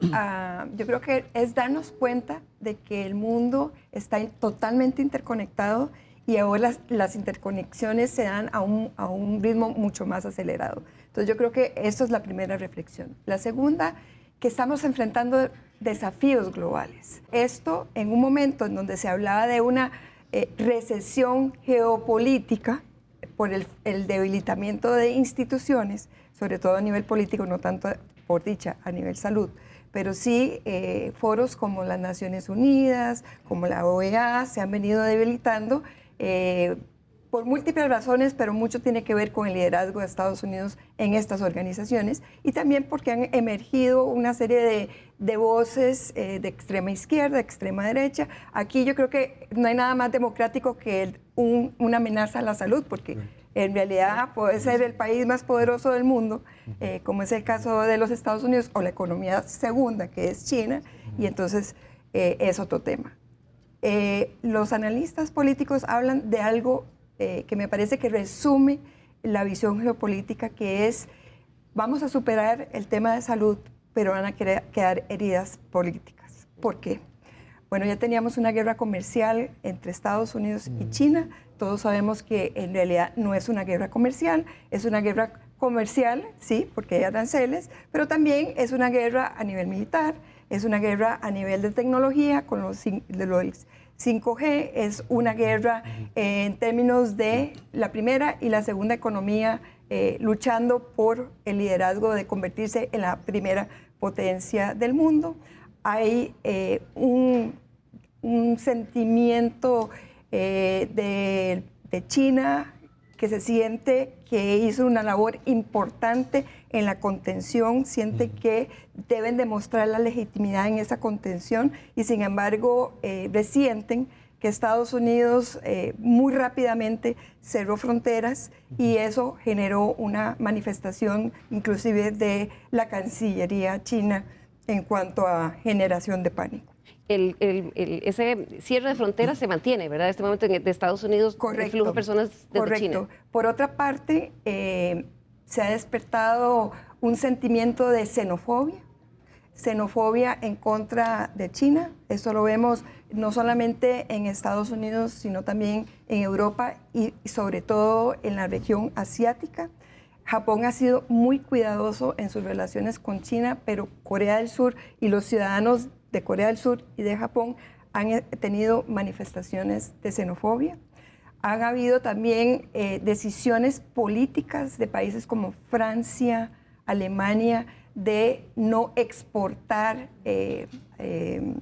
yo creo que es darnos cuenta de que el mundo está totalmente interconectado y ahora las interconexiones se dan a un ritmo mucho más acelerado. Entonces yo creo que esto es la primera reflexión. La segunda, que estamos enfrentando desafíos globales. Esto en un momento en donde se hablaba de una recesión geopolítica por el debilitamiento de instituciones, sobre todo a nivel político, no tanto por dicha a nivel salud, pero sí foros como las Naciones Unidas, como la OEA, se han venido debilitando por múltiples razones, pero mucho tiene que ver con el liderazgo de Estados Unidos en estas organizaciones y también porque han emergido una serie de voces de extrema izquierda, de extrema derecha. Aquí yo creo que no hay nada más democrático que una amenaza a la salud, porque en realidad puede ser el país más poderoso del mundo, como es el caso de los Estados Unidos, o la economía segunda, que es China, y entonces es otro tema. Los analistas políticos hablan de algo que me parece que resume la visión geopolítica, que es, vamos a superar el tema de salud, pero van a quedar heridas políticas. ¿Por qué? Bueno, ya teníamos una guerra comercial entre Estados Unidos y China. Todos sabemos que en realidad no es una guerra comercial, es una guerra comercial, sí, porque hay aranceles, pero también es una guerra a nivel militar. es una guerra a nivel de tecnología con los 5G, es una guerra en términos de la primera y la segunda economía luchando por el liderazgo de convertirse en la primera potencia del mundo. Hay un sentimiento de China que se siente que hizo una labor importante en la contención, siente que deben demostrar la legitimidad en esa contención y sin embargo resienten que Estados Unidos muy rápidamente cerró fronteras y eso generó una manifestación inclusive de la Cancillería china en cuanto a generación de pánico. Ese cierre de fronteras se mantiene, ¿verdad? En este momento de Estados Unidos, correcto, el flujo de personas desde correcto. China. Por otra parte, se ha despertado un sentimiento de xenofobia en contra de China. Eso lo vemos no solamente en Estados Unidos, sino también en Europa y sobre todo en la región asiática. Japón ha sido muy cuidadoso en sus relaciones con China, pero Corea del Sur y los ciudadanos de Corea del Sur y de Japón han tenido manifestaciones de xenofobia. Han habido también decisiones políticas de países como Francia, Alemania, de no exportar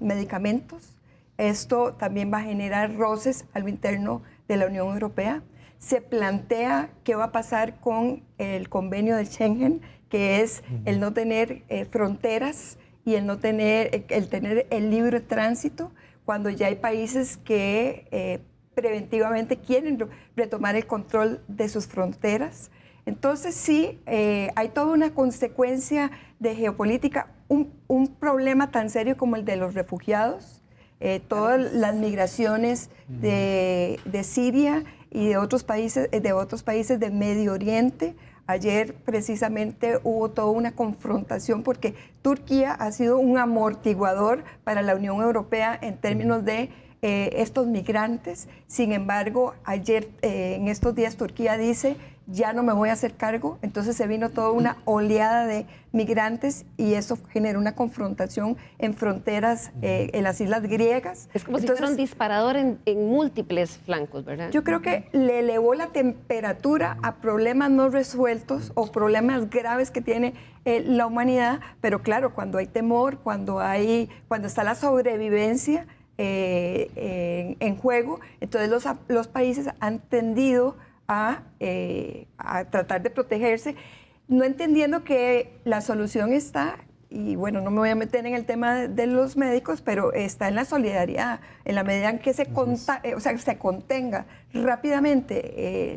medicamentos. Esto también va a generar roces al interno de la Unión Europea. Se plantea qué va a pasar con el convenio de Schengen, que es el no tener fronteras y el tener el libre tránsito, cuando ya hay países que preventivamente quieren retomar el control de sus fronteras. Entonces sí, hay toda una consecuencia de geopolítica, un problema tan serio como el de los refugiados, todas las migraciones de Siria y de otros países de Medio Oriente. Ayer precisamente hubo toda una confrontación porque Turquía ha sido un amortiguador para la Unión Europea en términos de estos migrantes. Sin embargo, ayer, en estos días, Turquía dice, ya no me voy a hacer cargo. Entonces se vino toda una oleada de migrantes y eso generó una confrontación en fronteras en las islas griegas. Es como si fuera un disparador en múltiples flancos, ¿verdad? Yo creo que le elevó la temperatura a problemas no resueltos o problemas graves que tiene la humanidad, pero claro, cuando hay temor, cuando está la sobrevivencia en juego, entonces los países han tendido a tratar de protegerse, no entendiendo que la solución está, y bueno, no me voy a meter en el tema de los médicos, pero está en la solidaridad, en la medida en que se contenga rápidamente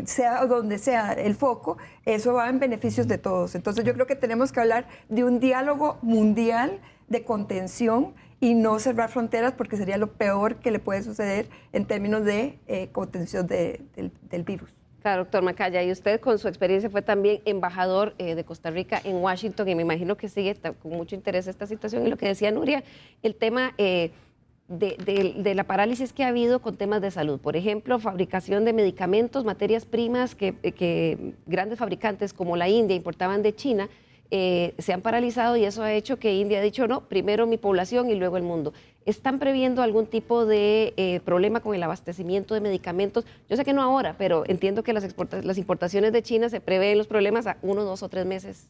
sea donde sea el foco, eso va en beneficios de todos. Entonces yo creo que tenemos que hablar de un diálogo mundial de contención y no cerrar fronteras porque sería lo peor que le puede suceder en términos de contención del virus. Claro, doctor Macaya, y usted con su experiencia fue también embajador de Costa Rica en Washington y me imagino que sigue con mucho interés esta situación. Y lo que decía Nuria, el tema de la parálisis que ha habido con temas de salud. Por ejemplo, fabricación de medicamentos, materias primas que grandes fabricantes como la India importaban de China, se han paralizado y eso ha hecho que India ha dicho, no, primero mi población y luego el mundo. ¿Están previendo algún tipo de problema con el abastecimiento de medicamentos? Yo sé que no ahora, pero entiendo que las importaciones de China se prevén los problemas a 1, 2 o 3 meses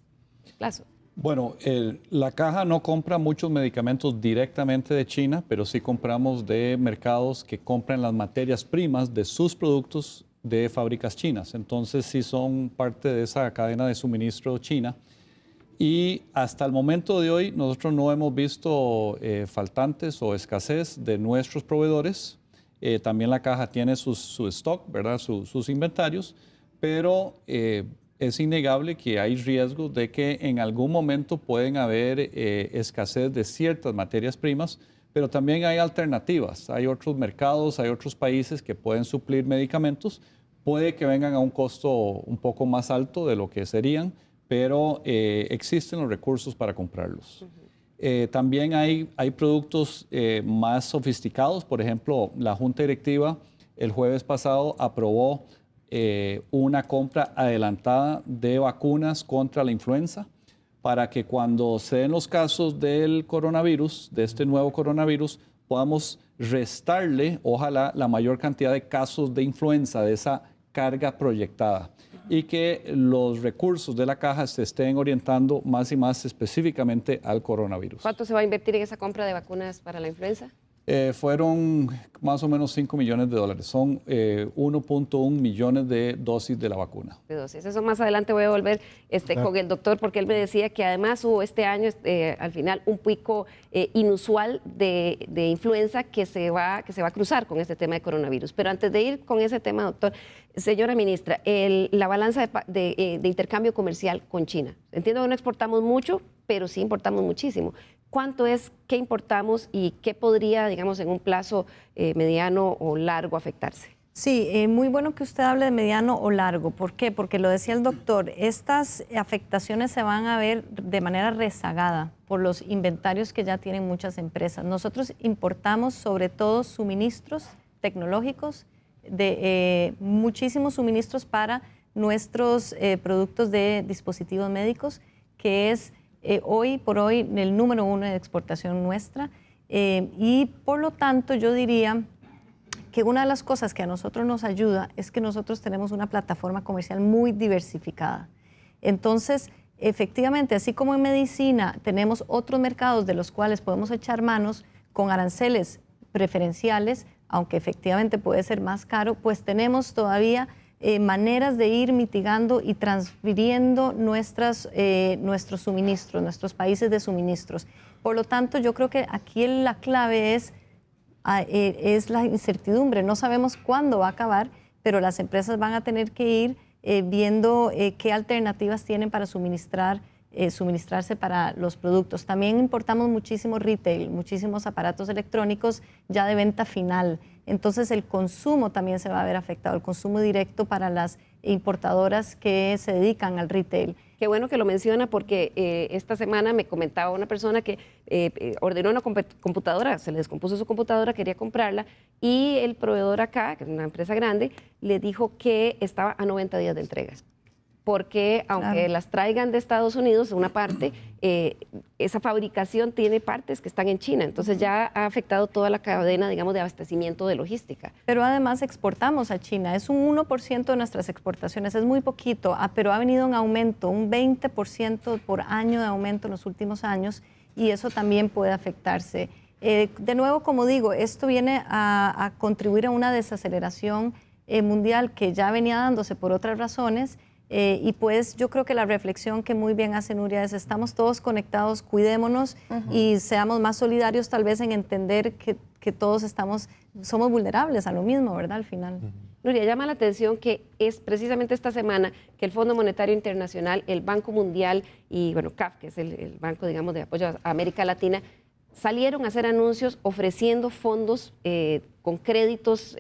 plazo. Bueno, la caja no compra muchos medicamentos directamente de China, pero sí compramos de mercados que compran las materias primas de sus productos de fábricas chinas. Entonces sí son parte de esa cadena de suministro china. Y hasta el momento de hoy nosotros no hemos visto faltantes o escasez de nuestros proveedores. También la caja tiene su stock, ¿verdad? Sus inventarios, pero es innegable que hay riesgo de que en algún momento pueden haber escasez de ciertas materias primas, pero también hay alternativas. Hay otros mercados, hay otros países que pueden suplir medicamentos. Puede que vengan a un costo un poco más alto de lo que serían, pero existen los recursos para comprarlos. También hay productos más sofisticados. Por ejemplo, la Junta Directiva el jueves pasado aprobó una compra adelantada de vacunas contra la influenza para que cuando se den los casos del coronavirus, de este nuevo coronavirus, podamos restarle, ojalá, la mayor cantidad de casos de influenza, de esa carga proyectada, y que los recursos de la caja se estén orientando más y más específicamente al coronavirus. ¿Cuánto se va a invertir en esa compra de vacunas para la influenza? Fueron más o menos $5 millones. Son 1.1 millones de dosis de la vacuna. De dosis. Eso más adelante voy a volver con el doctor, porque él me decía que además hubo este año, al final, un pico inusual de influenza que se va a cruzar con este tema de coronavirus. Pero antes de ir con ese tema, doctor, señora ministra, la balanza de intercambio comercial con China. Entiendo que no exportamos mucho, pero sí importamos muchísimo. ¿Cuánto es, qué importamos y qué podría, digamos, en un plazo mediano o largo afectarse? Sí, muy bueno que usted hable de mediano o largo. ¿Por qué? Porque lo decía el doctor, estas afectaciones se van a ver de manera rezagada por los inventarios que ya tienen muchas empresas. Nosotros importamos sobre todo suministros tecnológicos, muchísimos suministros para nuestros productos de dispositivos médicos, que es hoy por hoy el número 1 de exportación nuestra, y por lo tanto yo diría que una de las cosas que a nosotros nos ayuda es que nosotros tenemos una plataforma comercial muy diversificada. Entonces, efectivamente, así como en medicina tenemos otros mercados de los cuales podemos echar manos con aranceles preferenciales, aunque efectivamente puede ser más caro, pues tenemos todavía maneras de ir mitigando y transfiriendo nuestros suministros, nuestros países de suministros. Por lo tanto, yo creo que aquí la clave es la incertidumbre. No sabemos cuándo va a acabar, pero las empresas van a tener que ir viendo qué alternativas tienen para suministrarse para los productos. También importamos muchísimo retail, muchísimos aparatos electrónicos ya de venta final. Entonces el consumo también se va a ver afectado, el consumo directo para las importadoras que se dedican al retail. Qué bueno que lo menciona, porque esta semana me comentaba una persona que ordenó una computadora, se le descompuso su computadora, quería comprarla, y el proveedor acá, que es una empresa grande, le dijo que estaba a 90 días de entrega. Porque aunque las traigan de Estados Unidos, una parte, esa fabricación tiene partes que están en China. Entonces ya ha afectado toda la cadena, digamos, de abastecimiento de logística. Pero además exportamos a China. Es un 1% de nuestras exportaciones, es muy poquito, pero ha venido en aumento, un 20% por año de aumento en los últimos años, y eso también puede afectarse. De nuevo, como digo, esto viene a contribuir a una desaceleración mundial que ya venía dándose por otras razones. Y pues yo creo que la reflexión que muy bien hace Nuria es: estamos todos conectados, cuidémonos y seamos más solidarios tal vez en entender que todos somos vulnerables a lo mismo, ¿verdad? Al final. Nuria, llama la atención que es precisamente esta semana que el Fondo Monetario Internacional, el Banco Mundial y, bueno, CAF, que es el banco, digamos, de apoyo a América Latina, salieron a hacer anuncios ofreciendo fondos con créditos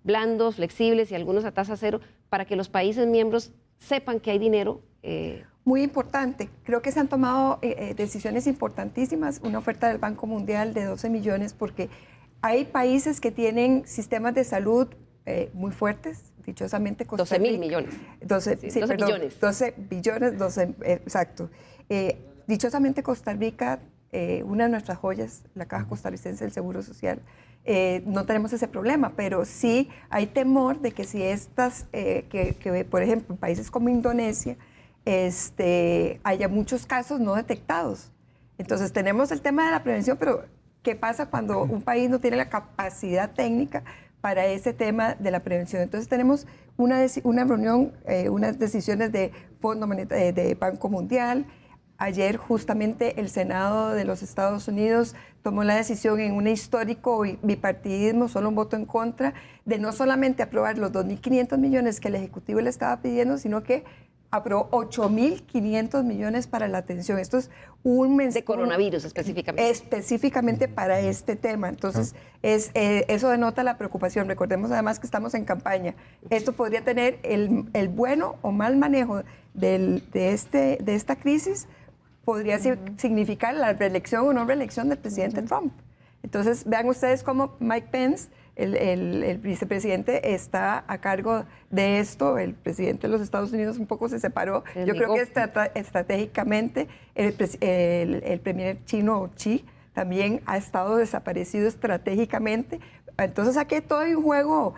blandos, flexibles y algunos a tasa cero para que los países miembros sepan que hay dinero. Muy importante. Creo que se han tomado decisiones importantísimas. Una oferta del Banco Mundial de 12 millones, porque hay países que tienen sistemas de salud muy fuertes. Dichosamente Costa Rica. 12.000 millones. 12 billones. 12 billones, exacto. Dichosamente Costa Rica, una de nuestras joyas, la Caja Costarricense del Seguro Social, no tenemos ese problema, pero sí hay temor de que si estas, por ejemplo, en países como Indonesia, haya muchos casos no detectados. Entonces tenemos el tema de la prevención, pero ¿qué pasa cuando un país no tiene la capacidad técnica para ese tema de la prevención? Entonces tenemos una reunión, unas decisiones de Fondo Monetario, de Banco Mundial. Ayer justamente el Senado de los Estados Unidos tomó la decisión, en un histórico bipartidismo, solo un voto en contra, de no solamente aprobar los 2.500 millones que el Ejecutivo le estaba pidiendo, sino que aprobó 8.500 millones para la atención. Esto es un mensaje. De coronavirus específicamente. Específicamente para este tema. Entonces, eso denota la preocupación. Recordemos además que estamos en campaña. Esto podría tener el bueno o mal manejo de esta crisis, podría significar la reelección o no reelección del presidente Trump. Entonces, vean ustedes cómo Mike Pence el vicepresidente está a cargo de esto. El presidente de los Estados Unidos un poco se separó. Yo creo que estratégicamente el premier chino Xi también ha estado desaparecido estratégicamente. Entonces aquí todo hay un juego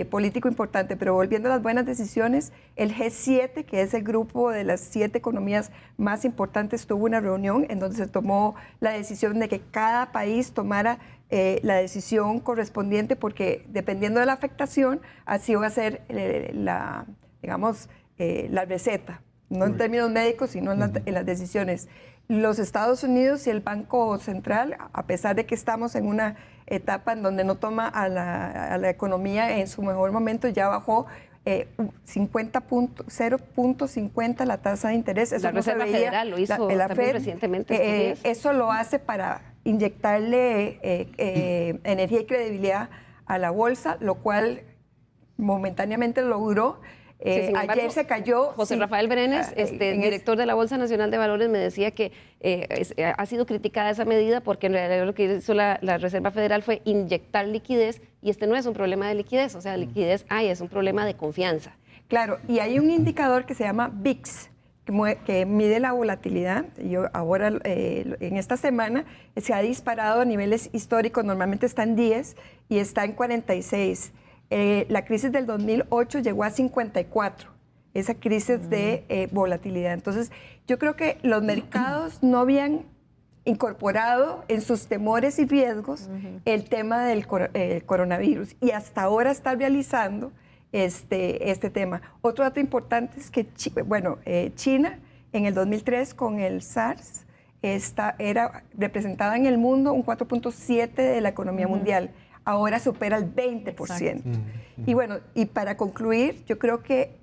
político importante, pero volviendo a las buenas decisiones, el G7, que es el grupo de las 7 economías más importantes, tuvo una reunión en donde se tomó la decisión de que cada país tomara la decisión correspondiente, porque dependiendo de la afectación, así va a ser la receta, no en términos médicos, sino en las decisiones. Los Estados Unidos y el Banco Central, a pesar de que estamos en una etapa en donde no toma a la economía en su mejor momento, ya bajó 0.50 la tasa de interés. Eso la Reserva Federal lo hizo también recientemente. Eso lo hace para inyectarle energía y credibilidad a la bolsa, lo cual momentáneamente logró. Sin embargo, ayer se cayó. José Rafael Brenes, director de la Bolsa Nacional de Valores, me decía que ha sido criticada esa medida porque en realidad lo que hizo la Reserva Federal fue inyectar liquidez, y este no es un problema de liquidez, o sea, liquidez hay, es un problema de confianza. Claro, y hay un indicador que se llama VIX, que mide la volatilidad. Ahora, en esta semana, se ha disparado a niveles históricos, normalmente está en 10 y está en 46. La crisis del 2008 llegó a 54, esa crisis de volatilidad. Entonces, yo creo que los mercados no habían incorporado en sus temores y riesgos el tema del coronavirus, y hasta ahora está realizando este tema. Otro dato importante es que China en el 2003 con el SARS representaba en el mundo un 4.7% de la economía mundial. Ahora supera el 20%. Y bueno, y para concluir, yo creo que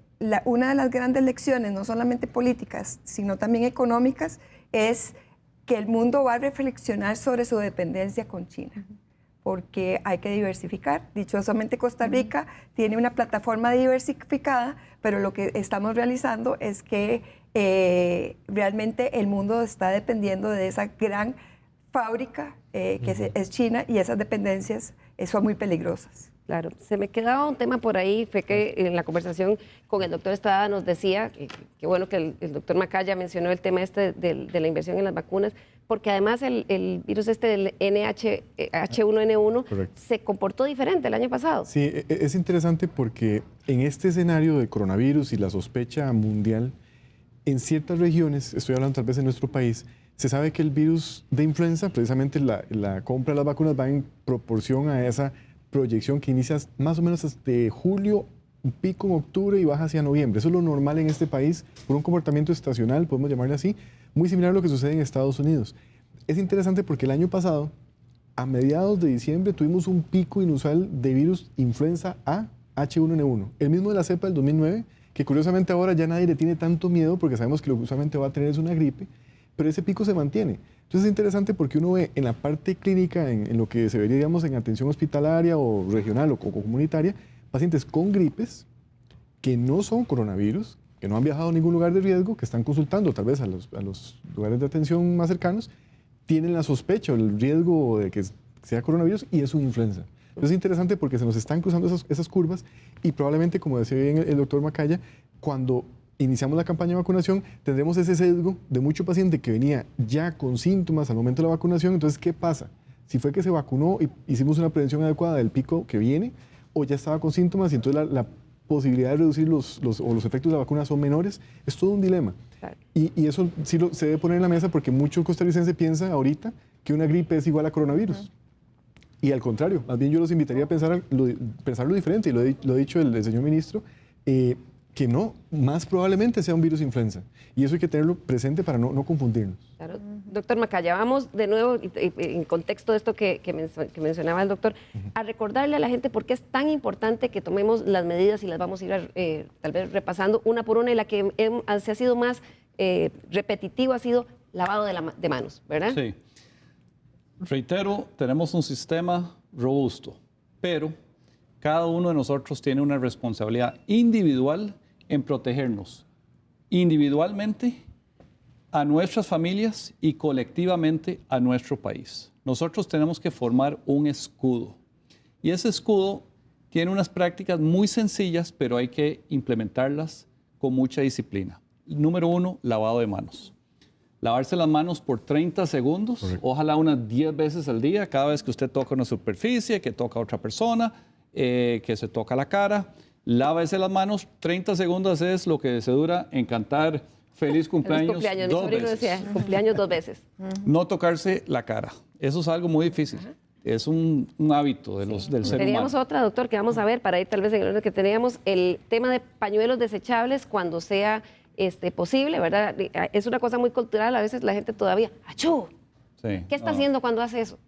una de las grandes lecciones, no solamente políticas, sino también económicas, es que el mundo va a reflexionar sobre su dependencia con China, porque hay que diversificar. Dichosamente Costa Rica tiene una plataforma diversificada, pero lo que estamos realizando es que realmente el mundo está dependiendo de esa gran fábrica que es China, y esas dependencias son muy peligrosas. Claro, se me quedaba un tema por ahí, fue que en la conversación con el doctor Estrada nos decía, que bueno que el doctor Macaya mencionó el tema de la inversión en las vacunas, porque además el virus del H1N1 se comportó diferente el año pasado. Sí, es interesante porque en este escenario de coronavirus y la sospecha mundial, en ciertas regiones, estoy hablando tal vez en nuestro país, se sabe que el virus de influenza, precisamente la compra de las vacunas va en proporción a esa proyección que inicia más o menos desde julio, un pico en octubre y baja hacia noviembre. Eso es lo normal en este país, por un comportamiento estacional, podemos llamarle así, muy similar a lo que sucede en Estados Unidos. Es interesante porque el año pasado, a mediados de diciembre, tuvimos un pico inusual de virus influenza A H1N1, el mismo de la cepa del 2009, que curiosamente ahora ya nadie le tiene tanto miedo porque sabemos que lo que usualmente va a tener es una gripe, pero ese pico se mantiene. Entonces es interesante porque uno ve en la parte clínica, en lo que se vería, digamos, en atención hospitalaria o regional o comunitaria, pacientes con gripes que no son coronavirus, que no han viajado a ningún lugar de riesgo, que están consultando tal vez a los lugares de atención más cercanos, tienen la sospecha o el riesgo de que sea coronavirus y es una influenza. Entonces es interesante porque se nos están cruzando esas curvas y probablemente, como decía bien el doctor Macaya, cuando iniciamos la campaña de vacunación, tendremos ese sesgo de mucho paciente que venía ya con síntomas al momento de la vacunación. Entonces, ¿qué pasa? Si fue que se vacunó y hicimos una prevención adecuada del pico que viene, o ya estaba con síntomas y entonces la posibilidad de reducir los efectos de la vacuna son menores, es todo un dilema. Claro. Y eso sí se debe poner en la mesa porque mucho costarricense piensa ahorita que una gripe es igual a coronavirus. Y al contrario, más bien yo los invitaría a pensarlo diferente, y lo ha dicho el señor ministro, que no, más probablemente sea un virus influenza. Y eso hay que tenerlo presente para no confundirnos. Claro. Doctor Macaya, vamos de nuevo, en contexto de esto que mencionaba el doctor, a recordarle a la gente por qué es tan importante que tomemos las medidas, y las vamos a ir tal vez repasando una por una, y la que se ha sido más repetitivo ha sido lavado de manos, ¿verdad? Sí. Reitero, tenemos un sistema robusto, pero cada uno de nosotros tiene una responsabilidad individual en protegernos individualmente, a nuestras familias y colectivamente a nuestro país. Nosotros tenemos que formar un escudo. Y ese escudo tiene unas prácticas muy sencillas, pero hay que implementarlas con mucha disciplina. Número 1, lavado de manos. Lavarse las manos por 30 segundos, ojalá unas 10 veces al día, cada vez que usted toca una superficie, que toca a otra persona, que se toca la cara. Lávese las manos, 30 segundos es lo que se dura en cantar feliz cumpleaños, Mi dos sobrino veces. decía, cumpleaños 2 veces. No tocarse la cara, eso es algo muy difícil. Es un hábito del ser humano. Teníamos otra, doctor, que vamos a ver para ir tal vez en el orden que teníamos, el tema de pañuelos desechables cuando sea posible, ¿verdad? Es una cosa muy cultural, a veces la gente todavía, ¡achú! Sí, ¿Qué está no. haciendo cuando hace eso?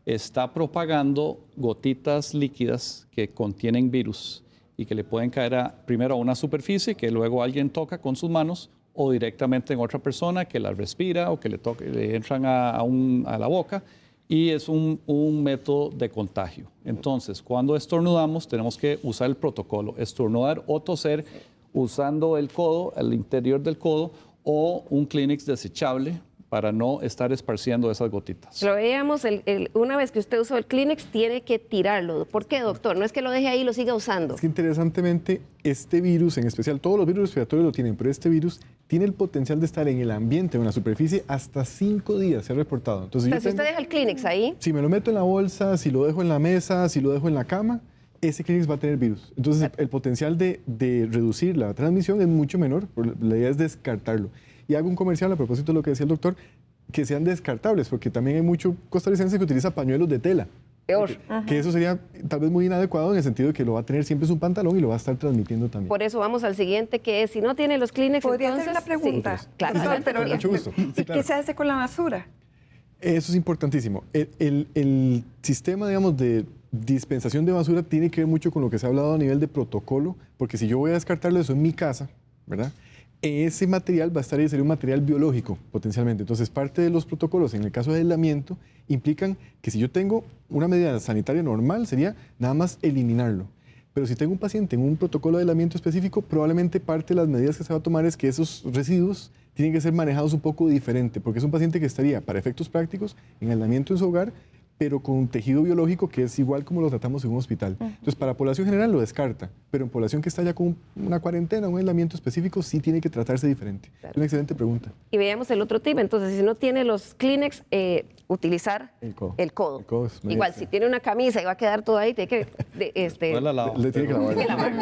Está propagando gotitas líquidas que contienen virus y que le pueden caer primero a una superficie que luego alguien toca con sus manos o directamente en otra persona que la respira o que le entran a la boca. Y es un método de contagio. Entonces, cuando estornudamos, tenemos que usar el protocolo. Estornudar o toser usando el codo, el interior del codo, o un Kleenex desechable para no estar esparciendo esas gotitas. Lo veíamos, una vez que usted usó el Kleenex, tiene que tirarlo. ¿Por qué, doctor? No es que lo deje ahí y lo siga usando. Es que interesantemente, este virus en especial, todos los virus respiratorios lo tienen, pero este virus tiene el potencial de estar en el ambiente, en una superficie, hasta 5 días, se ha reportado. Entonces, si usted deja el Kleenex ahí... Si me lo meto en la bolsa, si lo dejo en la mesa, si lo dejo en la cama, ese Kleenex va a tener virus. Entonces, el potencial de reducir la transmisión es mucho menor. La idea es descartarlo. Y hago un comercial a propósito de lo que decía el doctor, que sean descartables, porque también hay mucho costarricense que utiliza pañuelos de tela. Peor. Que eso sería tal vez muy inadecuado en el sentido de que lo va a tener siempre en su pantalón y lo va a estar transmitiendo también. Por eso vamos al siguiente, que es, si no tiene los Kleenex, ¿Podría entonces... hacer una pregunta? Sí, claro. Doctor, pero mucho gusto. Sí, claro. ¿Qué se hace con la basura? Eso es importantísimo. El sistema, digamos, de dispensación de basura tiene que ver mucho con lo que se ha hablado a nivel de protocolo, porque si yo voy a descartarlo eso en mi casa, ¿verdad? Ese material va a estar ahí, sería un material biológico potencialmente. Entonces, parte de los protocolos en el caso de aislamiento implican que si yo tengo una medida sanitaria normal, sería nada más eliminarlo. Pero si tengo un paciente en un protocolo de aislamiento específico, probablemente parte de las medidas que se va a tomar es que esos residuos tienen que ser manejados un poco diferente, porque es un paciente que estaría, para efectos prácticos, en aislamiento en su hogar, pero con un tejido biológico que es igual como lo tratamos en un hospital. Entonces, para población general lo descarta, pero en población que está ya con una cuarentena, un aislamiento específico, sí tiene que tratarse diferente. Claro. Es una excelente pregunta. Y veamos el otro tip. Entonces, si no tiene los Kleenex, utilizar el codo. Igual, si tiene una camisa y va a quedar todo ahí, tiene que... Le tiene que lavar,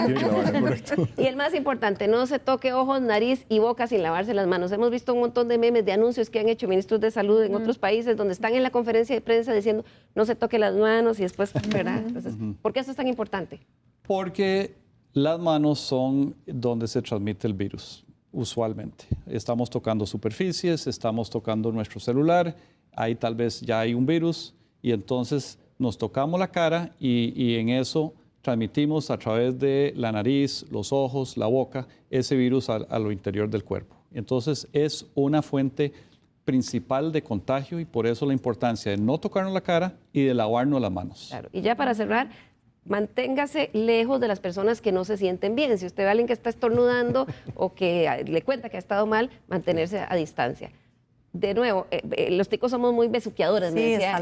correcto. Y el más importante, no se toque ojos, nariz y boca sin lavarse las manos. Hemos visto un montón de memes, de anuncios que han hecho ministros de salud en otros países, donde están en la conferencia de prensa diciendo no se toque las manos y después, ¿verdad? Entonces, ¿por qué eso es tan importante? Porque las manos son donde se transmite el virus, usualmente. Estamos tocando superficies, estamos tocando nuestro celular, ahí tal vez ya hay un virus y entonces nos tocamos la cara y en eso transmitimos a través de la nariz, los ojos, la boca, ese virus a lo interior del cuerpo. Entonces es una fuente principal de contagio y por eso la importancia de no tocarnos la cara y de lavarnos las manos. Claro. Y ya para cerrar, manténgase lejos de las personas que no se sienten bien. Si usted ve a alguien que está estornudando o que le cuenta que ha estado mal, mantenerse a distancia. De nuevo, los ticos somos muy besuqueadores, me decía,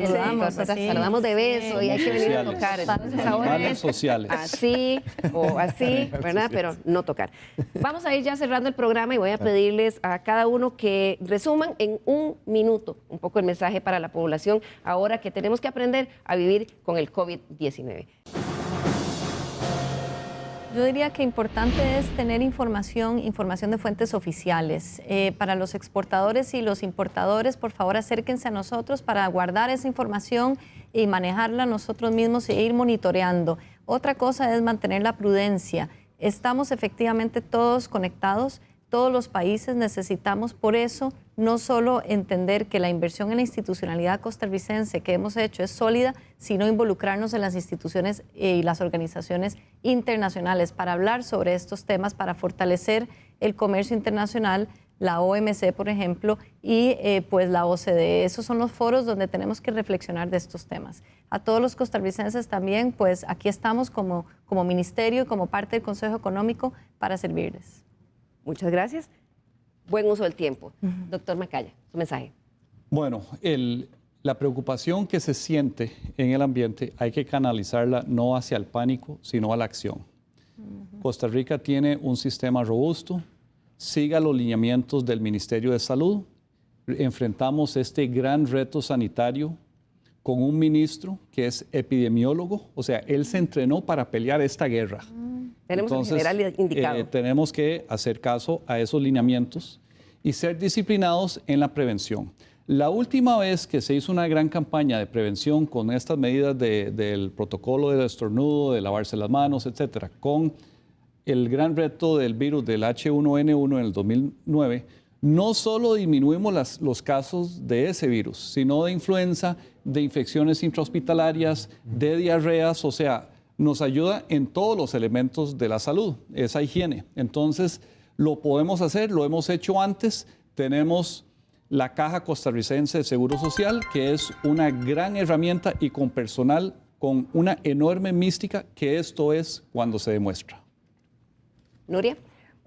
saludamos de beso y hay que venir a tocar. Entonces ahora es sociales. así o así, ¿verdad? Pero no tocar. Vamos a ir ya cerrando el programa y voy a pedirles a cada uno que resuman en 1 minuto un poco el mensaje para la población ahora que tenemos que aprender a vivir con el COVID-19. Yo diría que importante es tener información de fuentes oficiales. Para los exportadores y los importadores, por favor, acérquense a nosotros para guardar esa información y manejarla nosotros mismos e ir monitoreando. Otra cosa es mantener la prudencia. Estamos efectivamente todos conectados, todos los países necesitamos por eso no solo entender que la inversión en la institucionalidad costarricense que hemos hecho es sólida, sino involucrarnos en las instituciones y las organizaciones internacionales para hablar sobre estos temas, para fortalecer el comercio internacional, la OMC, por ejemplo, y pues la OCDE. Esos son los foros donde tenemos que reflexionar de estos temas. A todos los costarricenses también, pues aquí estamos como ministerio y como parte del Consejo Económico para servirles. Muchas gracias. Buen uso del tiempo. Doctor Macaya, su mensaje. Bueno, La preocupación que se siente en el ambiente hay que canalizarla no hacia el pánico, sino a la acción. Costa Rica tiene un sistema robusto, siga los lineamientos del Ministerio de Salud. Enfrentamos este gran reto sanitario con un ministro que es epidemiólogo, o sea, él se entrenó para pelear esta guerra. Tenemos un general indicado. Tenemos que hacer caso a esos lineamientos y ser disciplinados en la prevención. La última vez que se hizo una gran campaña de prevención con estas medidas del protocolo del estornudo, de lavarse las manos, etcétera, con el gran reto del virus del H1N1 en el 2009, no solo disminuimos los casos de ese virus, sino de influenza, de infecciones intrahospitalarias, de diarreas, o sea, nos ayuda en todos los elementos de la salud, esa higiene. Entonces, lo podemos hacer, lo hemos hecho antes, tenemos la Caja Costarricense de Seguro Social, que es una gran herramienta y con personal con una enorme mística, que esto es cuando se demuestra. Nuria.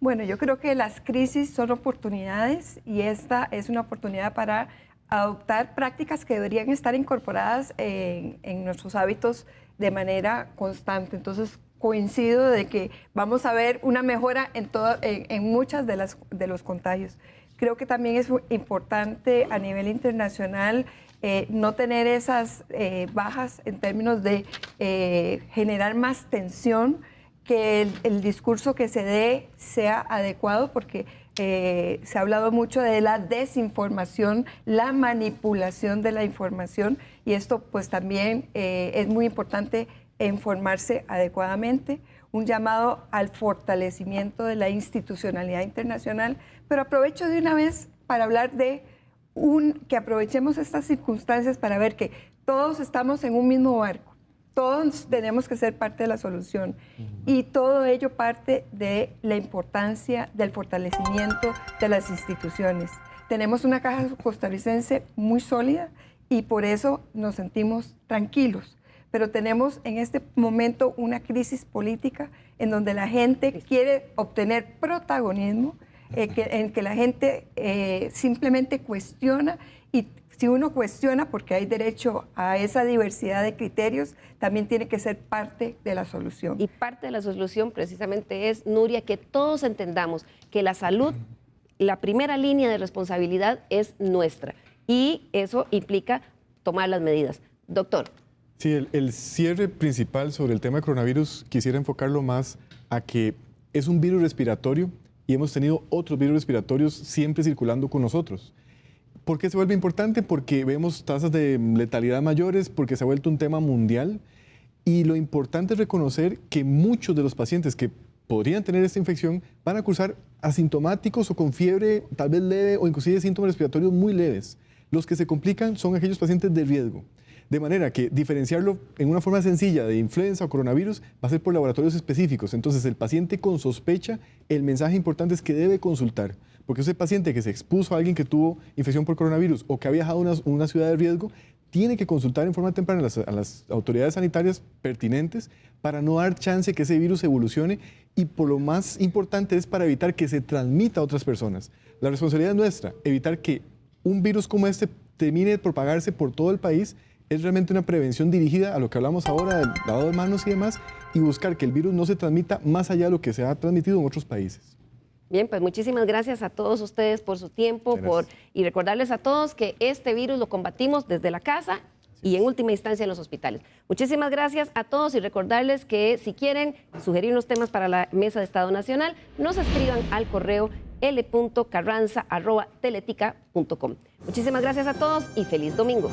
Bueno, yo creo que las crisis son oportunidades y esta es una oportunidad para adoptar prácticas que deberían estar incorporadas en nuestros hábitos de manera constante. Entonces, coincido de que vamos a ver una mejora en muchas de los contagios. Creo que también es importante a nivel internacional no tener esas bajas en términos de generar más tensión, que el discurso que se dé sea adecuado, porque se ha hablado mucho de la desinformación, la manipulación de la información, y esto pues también es muy importante informarse adecuadamente. Un llamado al fortalecimiento de la institucionalidad internacional, pero aprovecho de una vez para hablar de que aprovechemos estas circunstancias para ver que todos estamos en un mismo barco. Todos tenemos que ser parte de la solución y todo ello parte de la importancia del fortalecimiento de las instituciones. Tenemos una Caja Costarricense muy sólida y por eso nos sentimos tranquilos, pero tenemos en este momento una crisis política en donde la gente quiere obtener protagonismo, en que la gente simplemente cuestiona, y si uno cuestiona, porque hay derecho a esa diversidad de criterios, también tiene que ser parte de la solución. Y parte de la solución precisamente es, Nuria, que todos entendamos que la salud, la primera línea de responsabilidad es nuestra, y eso implica tomar las medidas. Doctor. Sí, el cierre principal sobre el tema de coronavirus quisiera enfocarlo más a que es un virus respiratorio y hemos tenido otros virus respiratorios siempre circulando con nosotros. ¿Por qué se vuelve importante? Porque vemos tasas de letalidad mayores, porque se ha vuelto un tema mundial, y lo importante es reconocer que muchos de los pacientes que podrían tener esta infección van a cursar asintomáticos o con fiebre tal vez leve o inclusive síntomas respiratorios muy leves. Los que se complican son aquellos pacientes de riesgo. De manera que diferenciarlo en una forma sencilla de influenza o coronavirus va a ser por laboratorios específicos. Entonces, el paciente con sospecha, el mensaje importante es que debe consultar. Porque ese paciente que se expuso a alguien que tuvo infección por coronavirus o que ha viajado a una ciudad de riesgo, tiene que consultar en forma temprana a las autoridades sanitarias pertinentes para no dar chance que ese virus evolucione, y por lo más importante es para evitar que se transmita a otras personas. La responsabilidad es nuestra, evitar que un virus como este termine de propagarse por todo el país. Es realmente una prevención dirigida a lo que hablamos ahora del lavado de manos y demás, y buscar que el virus no se transmita más allá de lo que se ha transmitido en otros países. Bien, pues muchísimas gracias a todos ustedes por su tiempo, y recordarles a todos que este virus lo combatimos desde la casa y en última instancia en los hospitales. Muchísimas gracias a todos, y recordarles que si quieren sugerir unos temas para la Mesa de Estado Nacional, nos escriban al correo l.carranza@teletica.com. Muchísimas gracias a todos y feliz domingo.